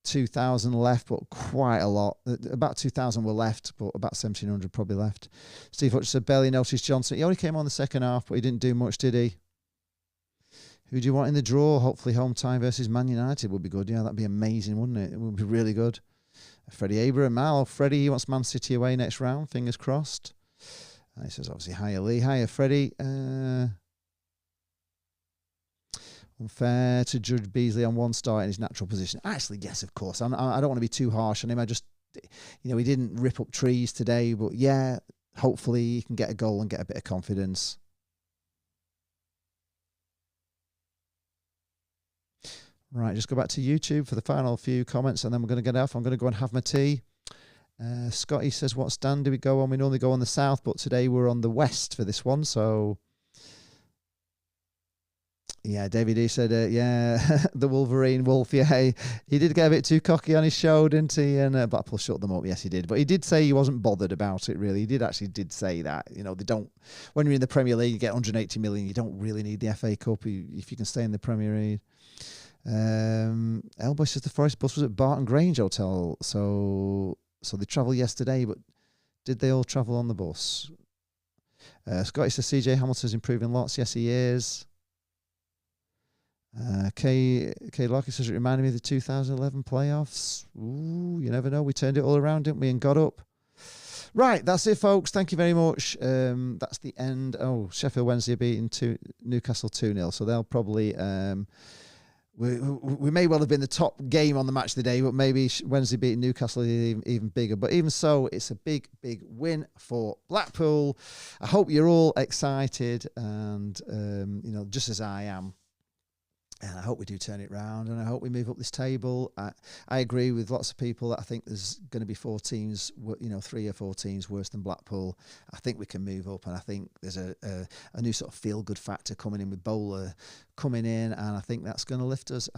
2,000 left, but quite a lot. About 2,000 were left, but about 1,700 probably left. Steve Hutchinson said, barely noticed Johnson. He only came on the second half, but he didn't do much, did he? Who do you want in the draw? Hopefully home time versus Man United would be good. Yeah, that'd be amazing, wouldn't it? It would be really good. Freddie Abraham. Freddie, he wants Man City away next round. Fingers crossed. He says, obviously, hiya, Lee. Hiya, Freddie. Unfair to judge Beasley on one start in his natural position. Actually, yes, of course. I don't want to be too harsh on him. I just, you know, he didn't rip up trees today. But, yeah, hopefully he can get a goal and get a bit of confidence. Right, just go back to YouTube for the final few comments, and then we're going to get off. I'm going to go and have my tea. Scotty says, what stand do we go on? We normally go on the south, but today we're on the west for this one. So, yeah, David E said, yeah, the Wolverine Wolf. Yeah, he did get a bit too cocky on his show, didn't he? And Blackpool shut them up. Yes, he did. But he did say he wasn't bothered about it, really. He did say that. You know, they don't, when you're in the Premier League, you get 180 million. You don't really need the FA Cup if you can stay in the Premier League. Elbow says the Forest bus was at Barton Grange Hotel. So they travelled yesterday, but did they all travel on the bus? Scotty says CJ Hamilton's improving lots. Yes, he is. Kay Lockie says it reminded me of the 2011 playoffs. Ooh, you never know. We turned it all around, didn't we, and got up. Right, that's it, folks. Thank you very much. That's the end. Oh, Sheffield Wednesday are beating Newcastle 2-0, so they'll probably... We may well have been the top game on the match of the day, but maybe Wednesday beating Newcastle is even bigger. But even so, it's a big, big win for Blackpool. I hope you're all excited and, you know, just as I am. And I hope we do turn it round, and I hope we move up this table. I agree with lots of people that I think there's going to be 4 teams, you know, 3 or 4 teams worse than Blackpool. I think we can move up, and I think there's a new sort of feel-good factor coming in with Bowler coming in, and I think that's going to lift us.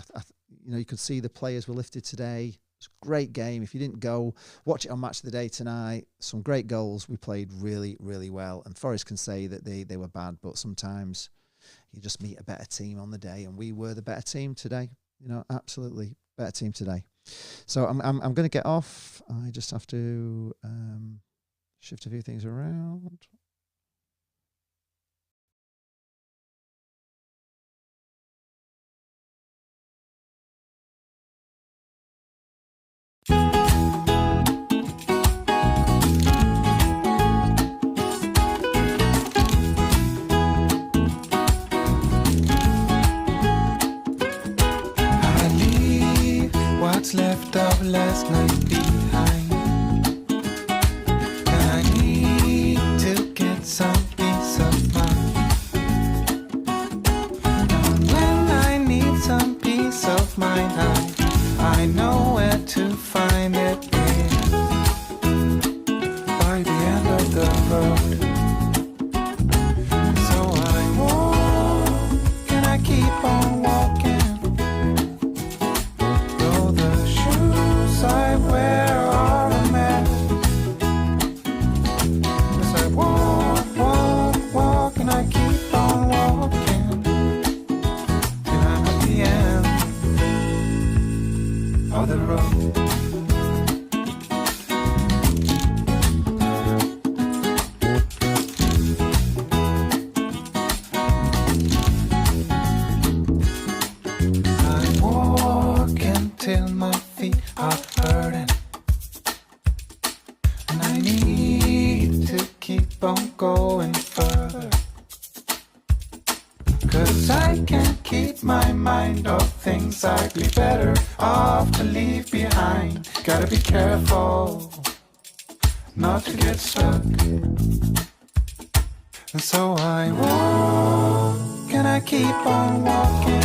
You know, you could see the players were lifted today. It's a great game. If you didn't go, watch it on Match of the Day tonight. Some great goals. We played really, really well. And Forest can say that they were bad, but sometimes you just meet a better team on the day, and we were the better team today. Absolutely better team today. So I'm going to get off. I just have to shift a few things around. What's left of last night behind, and I need to get some peace of mind. And when I need some peace of mind, I know where to find it. By the end of the road, so I walk and I keep on walking. I wear are a mess. As I walk, and I keep on walking till I'm at the end of the road. I walk until my feet are hurting, and I need to keep on going further, 'cause I can't keep my mind off things I'd be better off to leave behind. Gotta be careful not to get stuck, and so I walk and I keep on walking